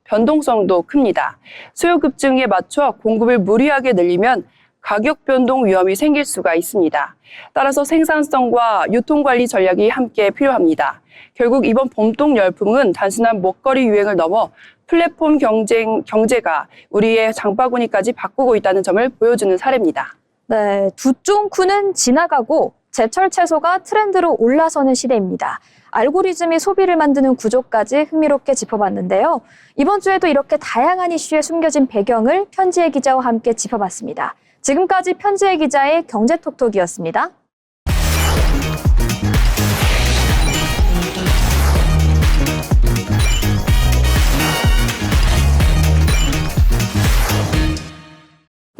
[SPEAKER 4] 변동성도 큽니다. 수요 급증에 맞춰 공급을 무리하게 늘리면 가격 변동 위험이 생길 수가 있습니다. 따라서 생산성과 유통관리 전략이 함께 필요합니다. 결국 이번 봄동 열풍은 단순한 먹거리 유행을 넘어 플랫폼 경제가 우리의 장바구니까지 바꾸고 있다는 점을 보여주는 사례입니다.
[SPEAKER 1] 네, 두쫑쿠는 지나가고 제철 채소가 트렌드로 올라서는 시대입니다. 알고리즘이 소비를 만드는 구조까지 흥미롭게 짚어봤는데요. 이번 주에도 이렇게 다양한 이슈에 숨겨진 배경을 편지의 기자와 함께 짚어봤습니다. 지금까지 편지의 기자의 경제톡톡이었습니다.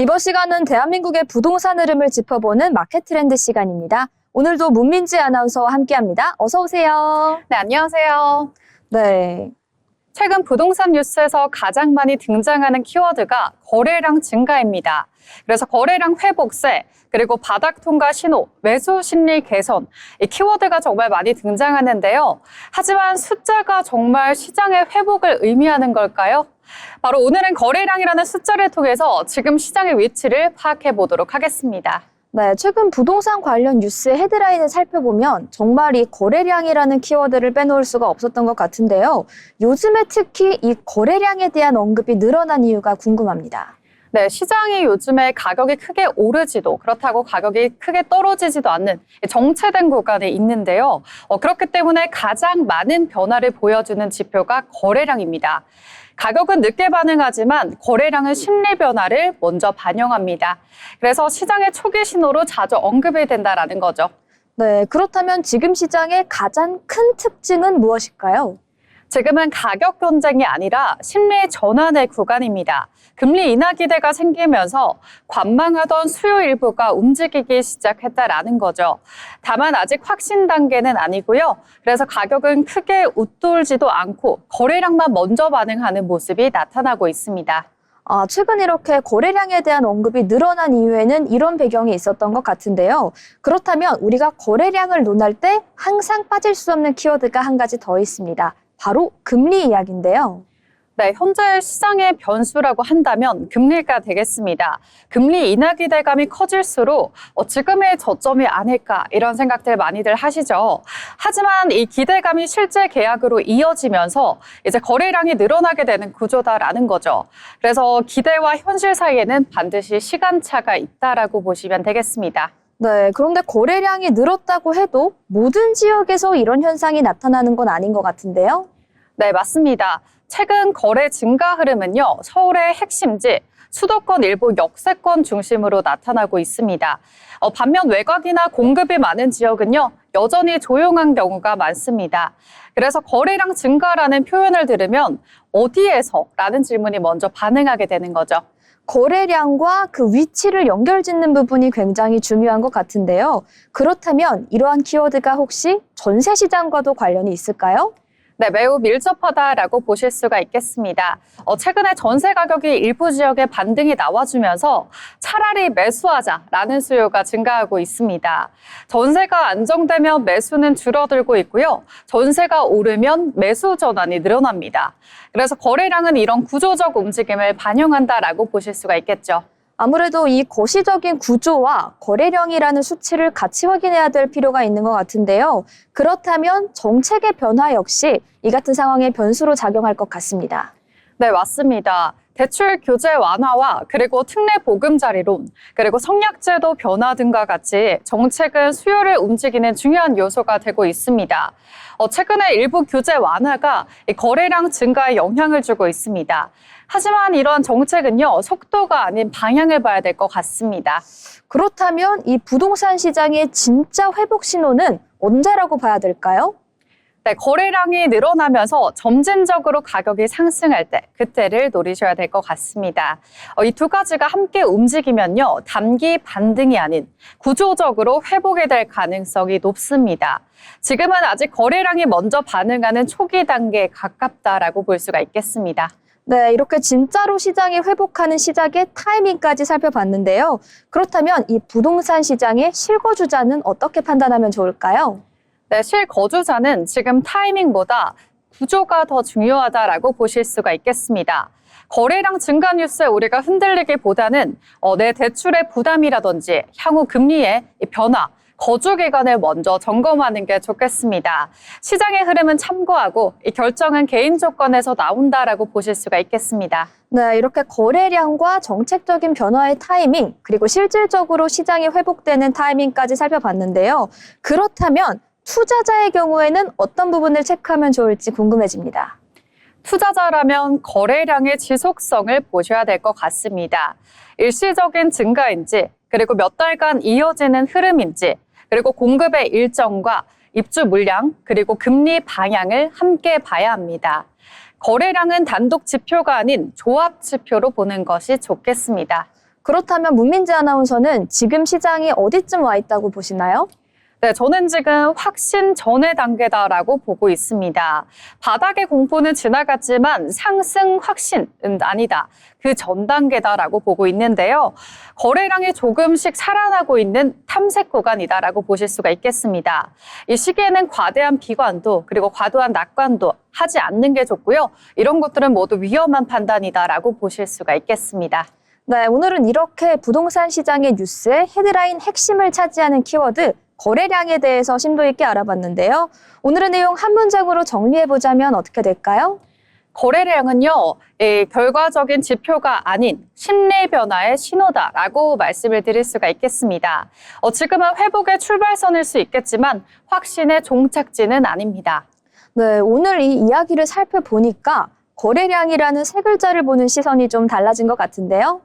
[SPEAKER 1] 이번 시간은 대한민국의 부동산 흐름을 짚어보는 마켓 트렌드 시간입니다. 오늘도 문민지 아나운서와 함께합니다. 어서 오세요.
[SPEAKER 5] 네, 안녕하세요.
[SPEAKER 1] 네.
[SPEAKER 5] 최근 부동산 뉴스에서 가장 많이 등장하는 키워드가 거래량 증가입니다. 그래서 거래량 회복세, 그리고 바닥 통과 신호, 매수 심리 개선, 이 키워드가 정말 많이 등장하는데요. 하지만 숫자가 정말 시장의 회복을 의미하는 걸까요? 바로 오늘은 거래량이라는 숫자를 통해서 지금 시장의 위치를 파악해 보도록 하겠습니다.
[SPEAKER 1] 네, 최근 부동산 관련 뉴스의 헤드라인을 살펴보면 정말 이 거래량이라는 키워드를 빼놓을 수가 없었던 것 같은데요. 요즘에 특히 이 거래량에 대한 언급이 늘어난 이유가 궁금합니다.
[SPEAKER 5] 네, 시장이 요즘에 가격이 크게 오르지도 그렇다고 가격이 크게 떨어지지도 않는 정체된 구간에 있는데요. 그렇기 때문에 가장 많은 변화를 보여주는 지표가 거래량입니다. 가격은 늦게 반응하지만 거래량은 심리 변화를 먼저 반영합니다. 그래서 시장의 초기 신호로 자주 언급이 된다라는 거죠.
[SPEAKER 1] 네, 그렇다면 지금 시장의 가장 큰 특징은 무엇일까요?
[SPEAKER 5] 지금은 가격 경쟁이 아니라 심리 전환의 구간입니다. 금리 인하 기대가 생기면서 관망하던 수요 일부가 움직이기 시작했다라는 거죠. 다만 아직 확신 단계는 아니고요. 그래서 가격은 크게 웃돌지도 않고 거래량만 먼저 반응하는 모습이 나타나고 있습니다.
[SPEAKER 1] 최근 이렇게 거래량에 대한 언급이 늘어난 이유에는 이런 배경이 있었던 것 같은데요. 그렇다면 우리가 거래량을 논할 때 항상 빠질 수 없는 키워드가 한 가지 더 있습니다. 바로 금리 이야기인데요.
[SPEAKER 5] 네, 현재 시장의 변수라고 한다면 금리가 되겠습니다. 금리 인하 기대감이 커질수록 지금의 저점이 아닐까 이런 생각들 많이들 하시죠. 하지만 이 기대감이 실제 계약으로 이어지면서 이제 거래량이 늘어나게 되는 구조다라는 거죠. 그래서 기대와 현실 사이에는 반드시 시간차가 있다라고 보시면 되겠습니다.
[SPEAKER 1] 네, 그런데 거래량이 늘었다고 해도 모든 지역에서 이런 현상이 나타나는 건 아닌 것 같은데요.
[SPEAKER 5] 네, 맞습니다. 최근 거래 증가 흐름은요, 서울의 핵심지, 수도권 일부 역세권 중심으로 나타나고 있습니다. 반면 외곽이나 공급이 많은 지역은요, 여전히 조용한 경우가 많습니다. 그래서 거래량 증가라는 표현을 들으면 어디에서? 라는 질문이 먼저 반응하게 되는 거죠.
[SPEAKER 1] 거래량과 그 위치를 연결짓는 부분이 굉장히 중요한 것 같은데요. 그렇다면 이러한 키워드가 혹시 전세 시장과도 관련이 있을까요?
[SPEAKER 5] 네, 매우 밀접하다라고 보실 수가 있겠습니다. 최근에 전세 가격이 일부 지역에 반등이 나와주면서 차라리 매수하자라는 수요가 증가하고 있습니다. 전세가 안정되면 매수는 줄어들고 있고요. 전세가 오르면 매수 전환이 늘어납니다. 그래서 거래량은 이런 구조적 움직임을 반영한다라고 보실 수가 있겠죠.
[SPEAKER 1] 아무래도 이 거시적인 구조와 거래량이라는 수치를 같이 확인해야 될 필요가 있는 것 같은데요. 그렇다면 정책의 변화 역시 이 같은 상황의 변수로 작용할 것 같습니다.
[SPEAKER 5] 네, 맞습니다. 대출 규제 완화와 그리고 특례 보금자리론, 그리고 성약제도 변화 등과 같이 정책은 수요를 움직이는 중요한 요소가 되고 있습니다. 최근에 일부 규제 완화가 거래량 증가에 영향을 주고 있습니다. 하지만 이런 정책은요, 속도가 아닌 방향을 봐야 될 것 같습니다.
[SPEAKER 1] 그렇다면 이 부동산 시장의 진짜 회복 신호는 언제라고 봐야 될까요?
[SPEAKER 5] 네, 거래량이 늘어나면서 점진적으로 가격이 상승할 때 그때를 노리셔야 될 것 같습니다. 이 두 가지가 함께 움직이면요, 단기 반등이 아닌 구조적으로 회복이 될 가능성이 높습니다. 지금은 아직 거래량이 먼저 반응하는 초기 단계에 가깝다라고 볼 수가 있겠습니다.
[SPEAKER 1] 네, 이렇게 진짜로 시장이 회복하는 시작의 타이밍까지 살펴봤는데요. 그렇다면 이 부동산 시장의 실거주자는 어떻게 판단하면 좋을까요?
[SPEAKER 5] 네, 실거주자는 지금 타이밍보다 구조가 더 중요하다라고 보실 수가 있겠습니다. 거래량 증가 뉴스에 우리가 흔들리기보다는 내 대출의 부담이라든지 향후 금리의 변화, 거주 기간을 먼저 점검하는 게 좋겠습니다. 시장의 흐름은 참고하고 이 결정은 개인 조건에서 나온다라고 보실 수가 있겠습니다.
[SPEAKER 1] 네, 이렇게 거래량과 정책적인 변화의 타이밍, 그리고 실질적으로 시장이 회복되는 타이밍까지 살펴봤는데요. 그렇다면 투자자의 경우에는 어떤 부분을 체크하면 좋을지 궁금해집니다.
[SPEAKER 5] 투자자라면 거래량의 지속성을 보셔야 될 것 같습니다. 일시적인 증가인지, 그리고 몇 달간 이어지는 흐름인지, 그리고 공급의 일정과 입주 물량, 그리고 금리 방향을 함께 봐야 합니다. 거래량은 단독 지표가 아닌 조합 지표로 보는 것이 좋겠습니다.
[SPEAKER 1] 그렇다면 문민지 아나운서는 지금 시장이 어디쯤 와 있다고 보시나요?
[SPEAKER 5] 네, 저는 지금 확신 전의 단계다라고 보고 있습니다. 바닥의 공포는 지나갔지만 상승 확신은 아니다. 그 전 단계다라고 보고 있는데요. 거래량이 조금씩 살아나고 있는 탐색 구간이다라고 보실 수가 있겠습니다. 이 시기에는 과대한 비관도 그리고 과도한 낙관도 하지 않는 게 좋고요. 이런 것들은 모두 위험한 판단이다라고 보실 수가 있겠습니다.
[SPEAKER 1] 네, 오늘은 이렇게 부동산 시장의 뉴스의 헤드라인 핵심을 차지하는 키워드 거래량에 대해서 심도 있게 알아봤는데요. 오늘의 내용 한 문장으로 정리해보자면 어떻게 될까요?
[SPEAKER 5] 거래량은요, 결과적인 지표가 아닌 심리 변화의 신호다라고 말씀을 드릴 수가 있겠습니다. 지금은 회복의 출발선일 수 있겠지만 확신의 종착지는 아닙니다.
[SPEAKER 1] 네, 오늘 이 이야기를 살펴보니까 거래량이라는 세 글자를 보는 시선이 좀 달라진 것 같은데요.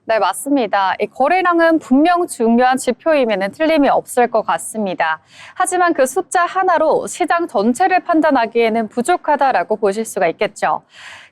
[SPEAKER 5] 네, 맞습니다. 이 거래량은 분명 중요한 지표임에는 틀림이 없을 것 같습니다. 하지만 그 숫자 하나로 시장 전체를 판단하기에는 부족하다라고 보실 수가 있겠죠.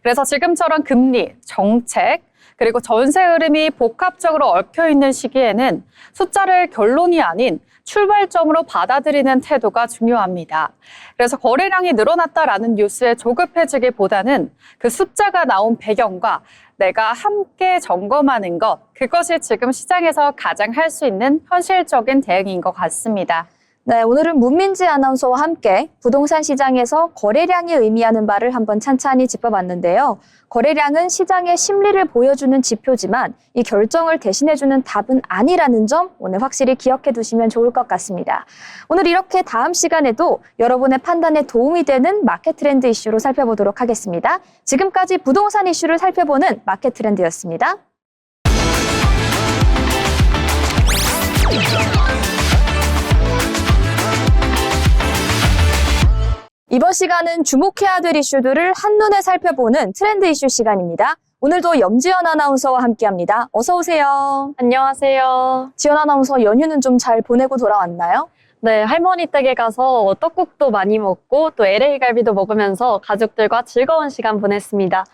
[SPEAKER 5] 그래서 지금처럼 금리, 정책, 그리고 전세 흐름이 복합적으로 얽혀 있는 시기에는 숫자를 결론이 아닌 출발점으로 받아들이는 태도가 중요합니다. 그래서 거래량이 늘어났다라는 뉴스에 조급해지기보다는 그 숫자가 나온 배경과 내가 함께 점검하는 것, 그것이 지금 시장에서 가장 할 수 있는 현실적인 대응인 것 같습니다.
[SPEAKER 1] 네, 오늘은 문민지 아나운서와 함께 부동산 시장에서 거래량이 의미하는 바를 한번 찬찬히 짚어봤는데요. 거래량은 시장의 심리를 보여주는 지표지만 이 결정을 대신해주는 답은 아니라는 점 오늘 확실히 기억해 두시면 좋을 것 같습니다. 오늘 이렇게 다음 시간에도 여러분의 판단에 도움이 되는 마켓 트렌드 이슈로 살펴보도록 하겠습니다. 지금까지 부동산 이슈를 살펴보는 마켓 트렌드였습니다. 이번 시간은 주목해야 될 이슈들을 한눈에 살펴보는 트렌드 이슈 시간입니다. 오늘도 염지연 아나운서와 함께합니다. 어서 오세요.
[SPEAKER 6] 안녕하세요.
[SPEAKER 1] 지연 아나운서 연휴는 좀 잘 보내고 돌아왔나요?
[SPEAKER 6] 네, 할머니 댁에 가서 떡국도 많이 먹고 또 LA 갈비도 먹으면서 가족들과 즐거운 시간 보냈습니다.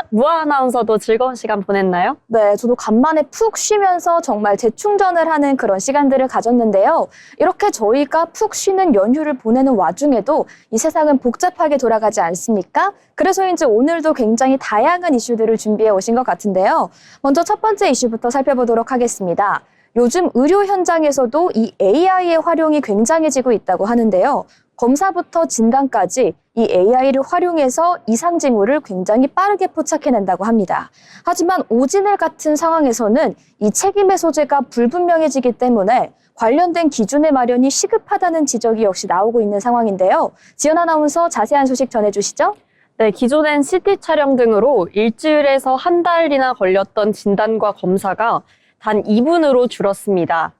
[SPEAKER 6] 무아 아나운서도 즐거운 시간 보냈나요?
[SPEAKER 1] 네, 저도 간만에 푹 쉬면서 정말 재충전을 하는 그런 시간들을 가졌는데요. 이렇게 저희가 푹 쉬는 연휴를 보내는 와중에도 이 세상은 복잡하게 돌아가지 않습니까? 그래서인지 오늘도 굉장히 다양한 이슈들을 준비해 오신 것 같은데요. 먼저 첫 번째 이슈부터 살펴보도록 하겠습니다. 요즘 의료 현장에서도 이 AI의 활용이 굉장해지고 있다고 하는데요. 검사부터 진단까지 이 AI를 활용해서 이상 징후를 굉장히 빠르게 포착해낸다고 합니다. 하지만 오진을 같은 상황에서는 이 책임의 소재가 불분명해지기 때문에 관련된 기준의 마련이 시급하다는 지적이 역시 나오고 있는 상황인데요. 지연 아나운서 자세한 소식 전해주시죠.
[SPEAKER 6] 네, 기존엔 CT 촬영 등으로 일주일에서 한 달이나 걸렸던 진단과 검사가 단 2분으로 줄었습니다.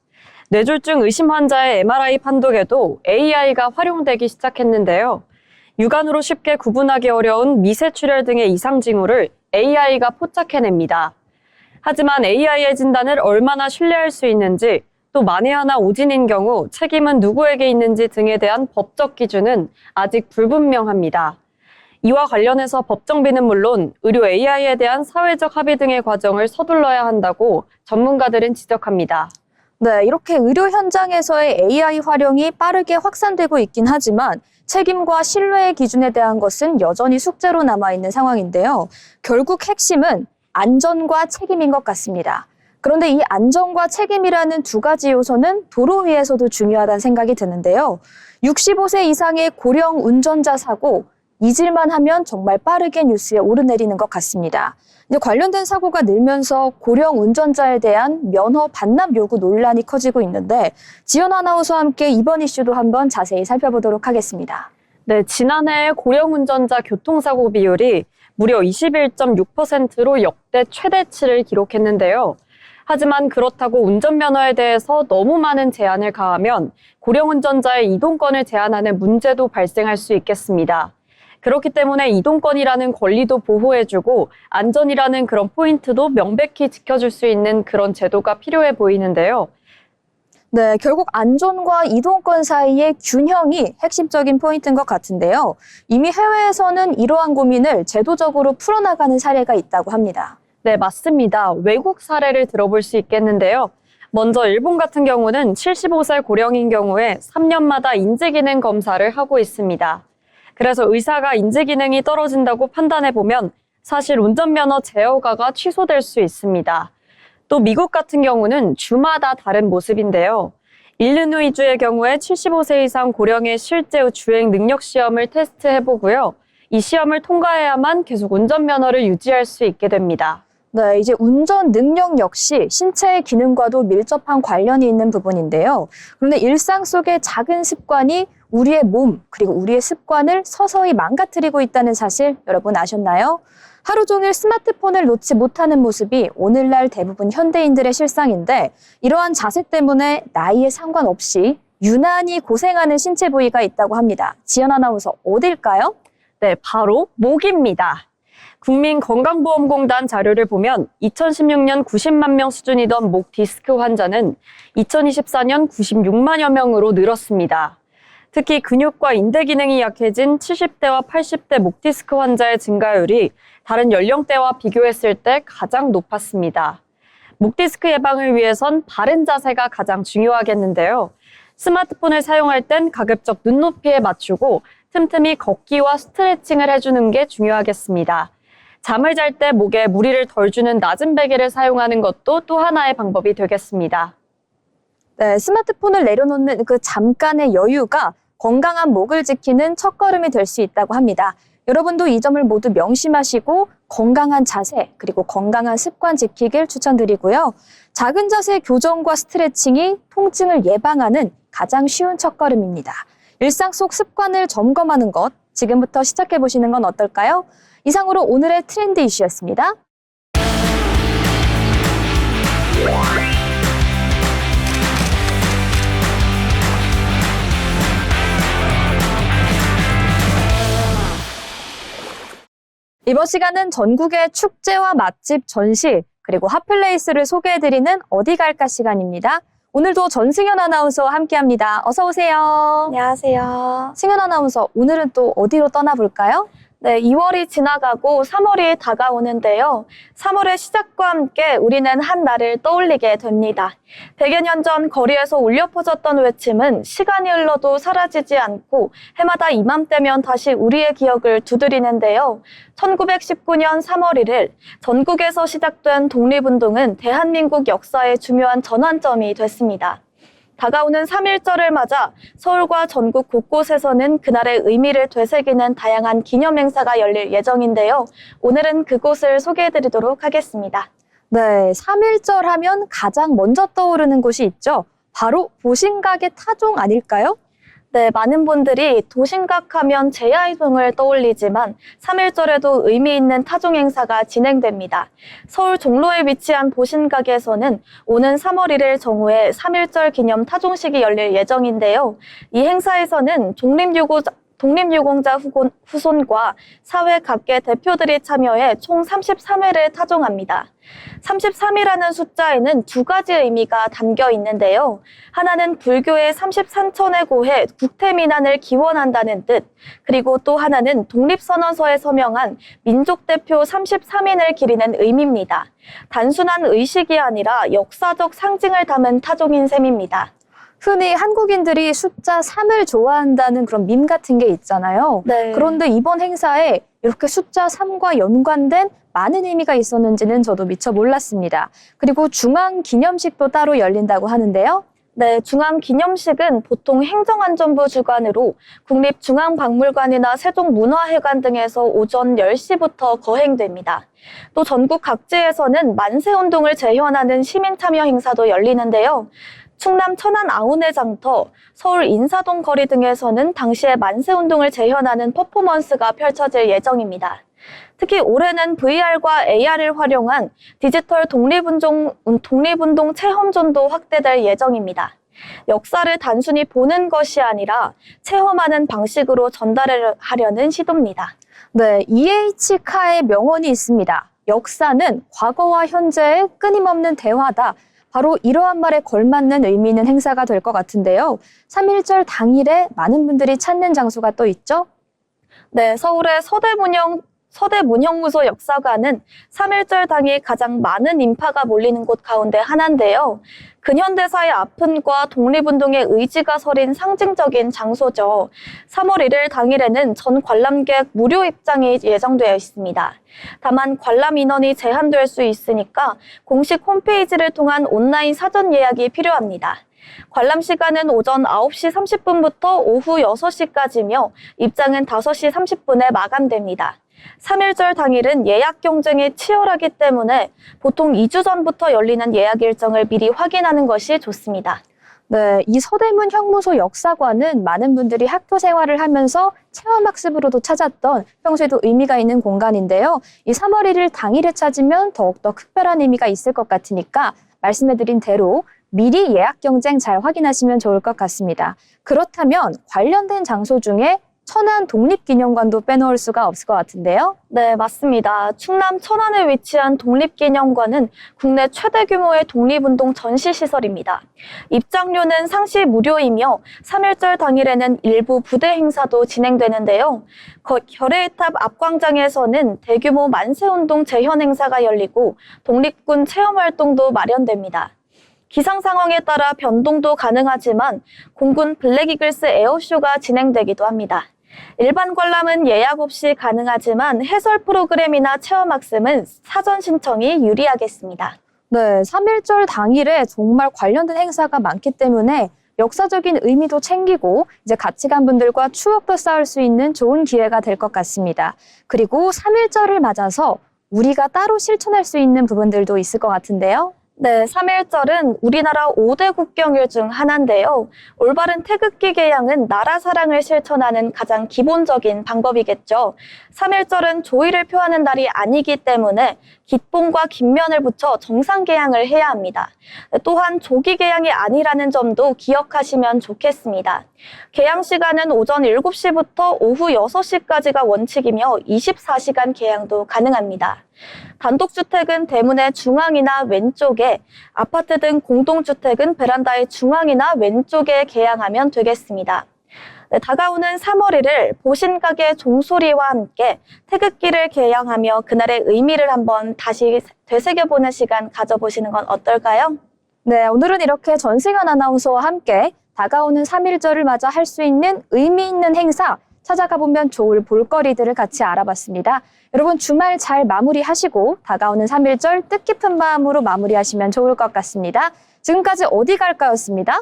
[SPEAKER 6] 뇌졸중 의심 환자의 MRI 판독에도 AI가 활용되기 시작했는데요. 육안으로 쉽게 구분하기 어려운 미세출혈 등의 이상 징후를 AI가 포착해냅니다. 하지만 AI의 진단을 얼마나 신뢰할 수 있는지, 또 만에 하나 오진인 경우 책임은 누구에게 있는지 등에 대한 법적 기준은 아직 불분명합니다. 이와 관련해서 법정비는 물론 의료 AI에 대한 사회적 합의 등의 과정을 서둘러야 한다고 전문가들은 지적합니다.
[SPEAKER 1] 네, 이렇게 의료 현장에서의 AI 활용이 빠르게 확산되고 있긴 하지만 책임과 신뢰의 기준에 대한 것은 여전히 숙제로 남아있는 상황인데요. 결국 핵심은 안전과 책임인 것 같습니다. 그런데 이 안전과 책임이라는 두 가지 요소는 도로 위에서도 중요하다는 생각이 드는데요. 65세 이상의 고령 운전자 사고, 잊을만 하면 정말 빠르게 뉴스에 오르내리는 것 같습니다. 이제 관련된 사고가 늘면서 고령 운전자에 대한 면허 반납 요구 논란이 커지고 있는데 지연 아나운서와 함께 이번 이슈도 한번 자세히 살펴보도록 하겠습니다.
[SPEAKER 6] 네, 지난해 고령 운전자 교통사고 비율이 무려 21.6%로 역대 최대치를 기록했는데요. 하지만 그렇다고 운전면허에 대해서 너무 많은 제한을 가하면 고령운전자의 이동권을 제한하는 문제도 발생할 수 있겠습니다. 그렇기 때문에 이동권이라는 권리도 보호해주고 안전이라는 그런 포인트도 명백히 지켜줄 수 있는 그런 제도가 필요해 보이는데요.
[SPEAKER 1] 네, 결국 안전과 이동권 사이의 균형이 핵심적인 포인트인 것 같은데요. 이미 해외에서는 이러한 고민을 제도적으로 풀어나가는 사례가 있다고 합니다.
[SPEAKER 6] 네, 맞습니다. 외국 사례를 들어볼 수 있겠는데요. 먼저 일본 같은 경우는 75세 고령인 경우에 3년마다 인지기능 검사를 하고 있습니다. 그래서 의사가 인지기능이 떨어진다고 판단해보면 사실 운전면허 제어가가 취소될 수 있습니다. 또 미국 같은 경우는 주마다 다른 모습인데요. 일리노이주의 경우에 75세 이상 고령의 실제 주행 능력 시험을 테스트해보고요. 이 시험을 통과해야만 계속 운전면허를 유지할 수 있게 됩니다.
[SPEAKER 1] 네, 이제 운전 능력 역시 신체의 기능과도 밀접한 관련이 있는 부분인데요. 그런데 일상 속의 작은 습관이 우리의 몸, 그리고 우리의 습관을 서서히 망가뜨리고 있다는 사실 여러분 아셨나요? 하루 종일 스마트폰을 놓지 못하는 모습이 오늘날 대부분 현대인들의 실상인데 이러한 자세 때문에 나이에 상관없이 유난히 고생하는 신체 부위가 있다고 합니다. 지연 아나운서 어딜까요?
[SPEAKER 6] 네, 바로 목입니다. 국민건강보험공단 자료를 보면 2016년 90만 명 수준이던 목 디스크 환자는 2024년 96만여 명으로 늘었습니다. 특히 근육과 인대 기능이 약해진 70대와 80대 목 디스크 환자의 증가율이 다른 연령대와 비교했을 때 가장 높았습니다. 목 디스크 예방을 위해선 바른 자세가 가장 중요하겠는데요. 스마트폰을 사용할 땐 가급적 눈높이에 맞추고 틈틈이 걷기와 스트레칭을 해주는 게 중요하겠습니다. 잠을 잘 때 목에 무리를 덜 주는 낮은 베개를 사용하는 것도 또 하나의 방법이 되겠습니다.
[SPEAKER 1] 네, 스마트폰을 내려놓는 그 잠깐의 여유가 건강한 목을 지키는 첫걸음이 될 수 있다고 합니다. 여러분도 이 점을 모두 명심하시고 건강한 자세 그리고 건강한 습관 지키길 추천드리고요. 작은 자세 교정과 스트레칭이 통증을 예방하는 가장 쉬운 첫걸음입니다. 일상 속 습관을 점검하는 것 지금부터 시작해 보시는 건 어떨까요? 이상으로 오늘의 트렌드 이슈였습니다. 이번 시간은 전국의 축제와 맛집 전시 그리고 핫플레이스를 소개해드리는 어디 갈까 시간입니다. 오늘도 전승현 아나운서와 함께합니다. 어서 오세요.
[SPEAKER 7] 안녕하세요.
[SPEAKER 1] 승현 아나운서, 오늘은 또 어디로 떠나볼까요?
[SPEAKER 7] 네, 2월이 지나가고 3월이 다가오는데요. 3월의 시작과 함께 우리는 한 날을 떠올리게 됩니다. 100여 년 전 거리에서 울려 퍼졌던 외침은 시간이 흘러도 사라지지 않고 해마다 이맘때면 다시 우리의 기억을 두드리는데요. 1919년 3월 1일 전국에서 시작된 독립운동은 대한민국 역사의 중요한 전환점이 됐습니다. 다가오는 3.1절을 맞아 서울과 전국 곳곳에서는 그날의 의미를 되새기는 다양한 기념 행사가 열릴 예정인데요. 오늘은 그곳을 소개해드리도록 하겠습니다.
[SPEAKER 1] 네, 3.1절 하면 가장 먼저 떠오르는 곳이 있죠. 바로 보신각의 타종 아닐까요?
[SPEAKER 7] 네, 많은 분들이 도신각하면 제야이동을 떠올리지만 3.1절에도 의미 있는 타종 행사가 진행됩니다. 서울 종로에 위치한 보신각에서는 오는 3월 1일 정오에 3.1절 기념 타종식이 열릴 예정인데요. 이 행사에서는 독립유공자 후손과 사회 각계 대표들이 참여해 총 33회를 타종합니다. 33이라는 숫자에는 두 가지 의미가 담겨 있는데요. 하나는 불교의 33천에 고해 국태민안을 기원한다는 뜻, 그리고 또 하나는 독립선언서에 서명한 민족대표 33인을 기리는 의미입니다. 단순한 의식이 아니라 역사적 상징을 담은 타종인 셈입니다.
[SPEAKER 1] 흔히 한국인들이 숫자 3을 좋아한다는 그런 밈 같은 게 있잖아요.
[SPEAKER 7] 네.
[SPEAKER 1] 그런데 이번 행사에 이렇게 숫자 3과 연관된 많은 의미가 있었는지는 저도 미처 몰랐습니다. 그리고 중앙기념식도 따로 열린다고 하는데요.
[SPEAKER 7] 네, 중앙기념식은 보통 행정안전부 주관으로 국립중앙박물관이나 세종문화회관 등에서 오전 10시부터 거행됩니다. 또 전국 각지에서는 만세운동을 재현하는 시민참여 행사도 열리는데요. 충남 천안 아운의 장터, 서울 인사동 거리 등에서는 당시의 만세운동을 재현하는 퍼포먼스가 펼쳐질 예정입니다. 특히 올해는 VR과 AR을 활용한 디지털 독립운동 체험존도 확대될 예정입니다. 역사를 단순히 보는 것이 아니라 체험하는 방식으로 전달하려는 시도입니다.
[SPEAKER 1] 네, E.H. 카의 명언이 있습니다. 역사는 과거와 현재의 끊임없는 대화다. 바로 이러한 말에 걸맞는 의미 있는 행사가 될 것 같은데요. 3.1절 당일에 많은 분들이 찾는 장소가 또 있죠?
[SPEAKER 7] 네, 서울의 서대문형무소 역사관은 3.1절 당일 가장 많은 인파가 몰리는 곳 가운데 하나인데요. 근현대사의 아픔과 독립운동의 의지가 서린 상징적인 장소죠. 3월 1일 당일에는 전 관람객 무료 입장이 예정되어 있습니다. 다만 관람 인원이 제한될 수 있으니까 공식 홈페이지를 통한 온라인 사전 예약이 필요합니다. 관람 시간은 오전 9시 30분부터 오후 6시까지며 입장은 5시 30분에 마감됩니다. 3.1절 당일은 예약 경쟁이 치열하기 때문에 보통 2주 전부터 열리는 예약 일정을 미리 확인하는 것이 좋습니다.
[SPEAKER 1] 네, 이 서대문 형무소 역사관은 많은 분들이 학교 생활을 하면서 체험학습으로도 찾았던 평소에도 의미가 있는 공간인데요. 이 3월 1일 당일에 찾으면 더욱더 특별한 의미가 있을 것 같으니까 말씀해드린 대로 미리 예약 경쟁 잘 확인하시면 좋을 것 같습니다. 그렇다면 관련된 장소 중에 천안 독립기념관도 빼놓을 수가 없을 것 같은데요.
[SPEAKER 7] 네, 맞습니다. 충남 천안에 위치한 독립기념관은 국내 최대 규모의 독립운동 전시시설입니다. 입장료는 상시 무료이며 3.1절 당일에는 일부 부대 행사도 진행되는데요. 결의탑 앞광장에서는 대규모 만세운동 재현 행사가 열리고 독립군 체험활동도 마련됩니다. 기상 상황에 따라 변동도 가능하지만 공군 블랙이글스 에어쇼가 진행되기도 합니다. 일반 관람은 예약 없이 가능하지만 해설 프로그램이나 체험학습은 사전 신청이 유리하겠습니다.
[SPEAKER 1] 네, 3.1절 당일에 정말 관련된 행사가 많기 때문에 역사적인 의미도 챙기고 이제 같이 간 분들과 추억도 쌓을 수 있는 좋은 기회가 될 것 같습니다. 그리고 3.1절을 맞아서 우리가 따로 실천할 수 있는 부분들도 있을 것 같은데요.
[SPEAKER 7] 네, 3.1절은 우리나라 5대 국경일 중 하나인데요. 올바른 태극기 개양은 나라 사랑을 실천하는 가장 기본적인 방법이겠죠. 3.1절은 조의를 표하는 날이 아니기 때문에 깃봉과 깃면을 붙여 정상 개양을 해야 합니다. 또한 조기 개양이 아니라는 점도 기억하시면 좋겠습니다. 개양 시간은 오전 7시부터 오후 6시까지가 원칙이며 24시간 개양도 가능합니다. 단독주택은 대문의 중앙이나 왼쪽에, 아파트 등 공동주택은 베란다의 중앙이나 왼쪽에 개양하면 되겠습니다. 네, 다가오는 3월 1일 보신각의 종소리와 함께 태극기를 개양하며 그날의 의미를 한번 다시 되새겨보는 시간 가져보시는 건 어떨까요?
[SPEAKER 1] 네, 오늘은 이렇게 전승현 아나운서와 함께 다가오는 3.1절을 맞아 할 수 있는 의미 있는 행사, 찾아가 보면 좋을 볼거리들을 같이 알아봤습니다. 여러분 주말 잘 마무리하시고 다가오는 3.1절 뜻깊은 마음으로 마무리하시면 좋을 것 같습니다. 지금까지 어디 갈까였습니다.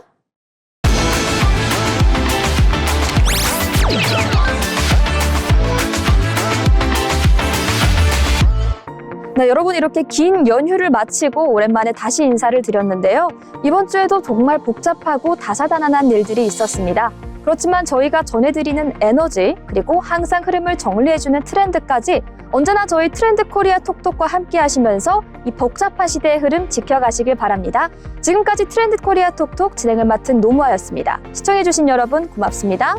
[SPEAKER 1] 네, 여러분 이렇게 긴 연휴를 마치고 오랜만에 다시 인사를 드렸는데요. 이번 주에도 정말 복잡하고 다사다난한 일들이 있었습니다. 그렇지만 저희가 전해드리는 에너지 그리고 항상 흐름을 정리해주는 트렌드까지 언제나 저희 트렌드 코리아 톡톡과 함께 하시면서 이 복잡한 시대의 흐름 지켜가시길 바랍니다. 지금까지 트렌드 코리아 톡톡 진행을 맡은 노무아였습니다. 시청해주신 여러분 고맙습니다.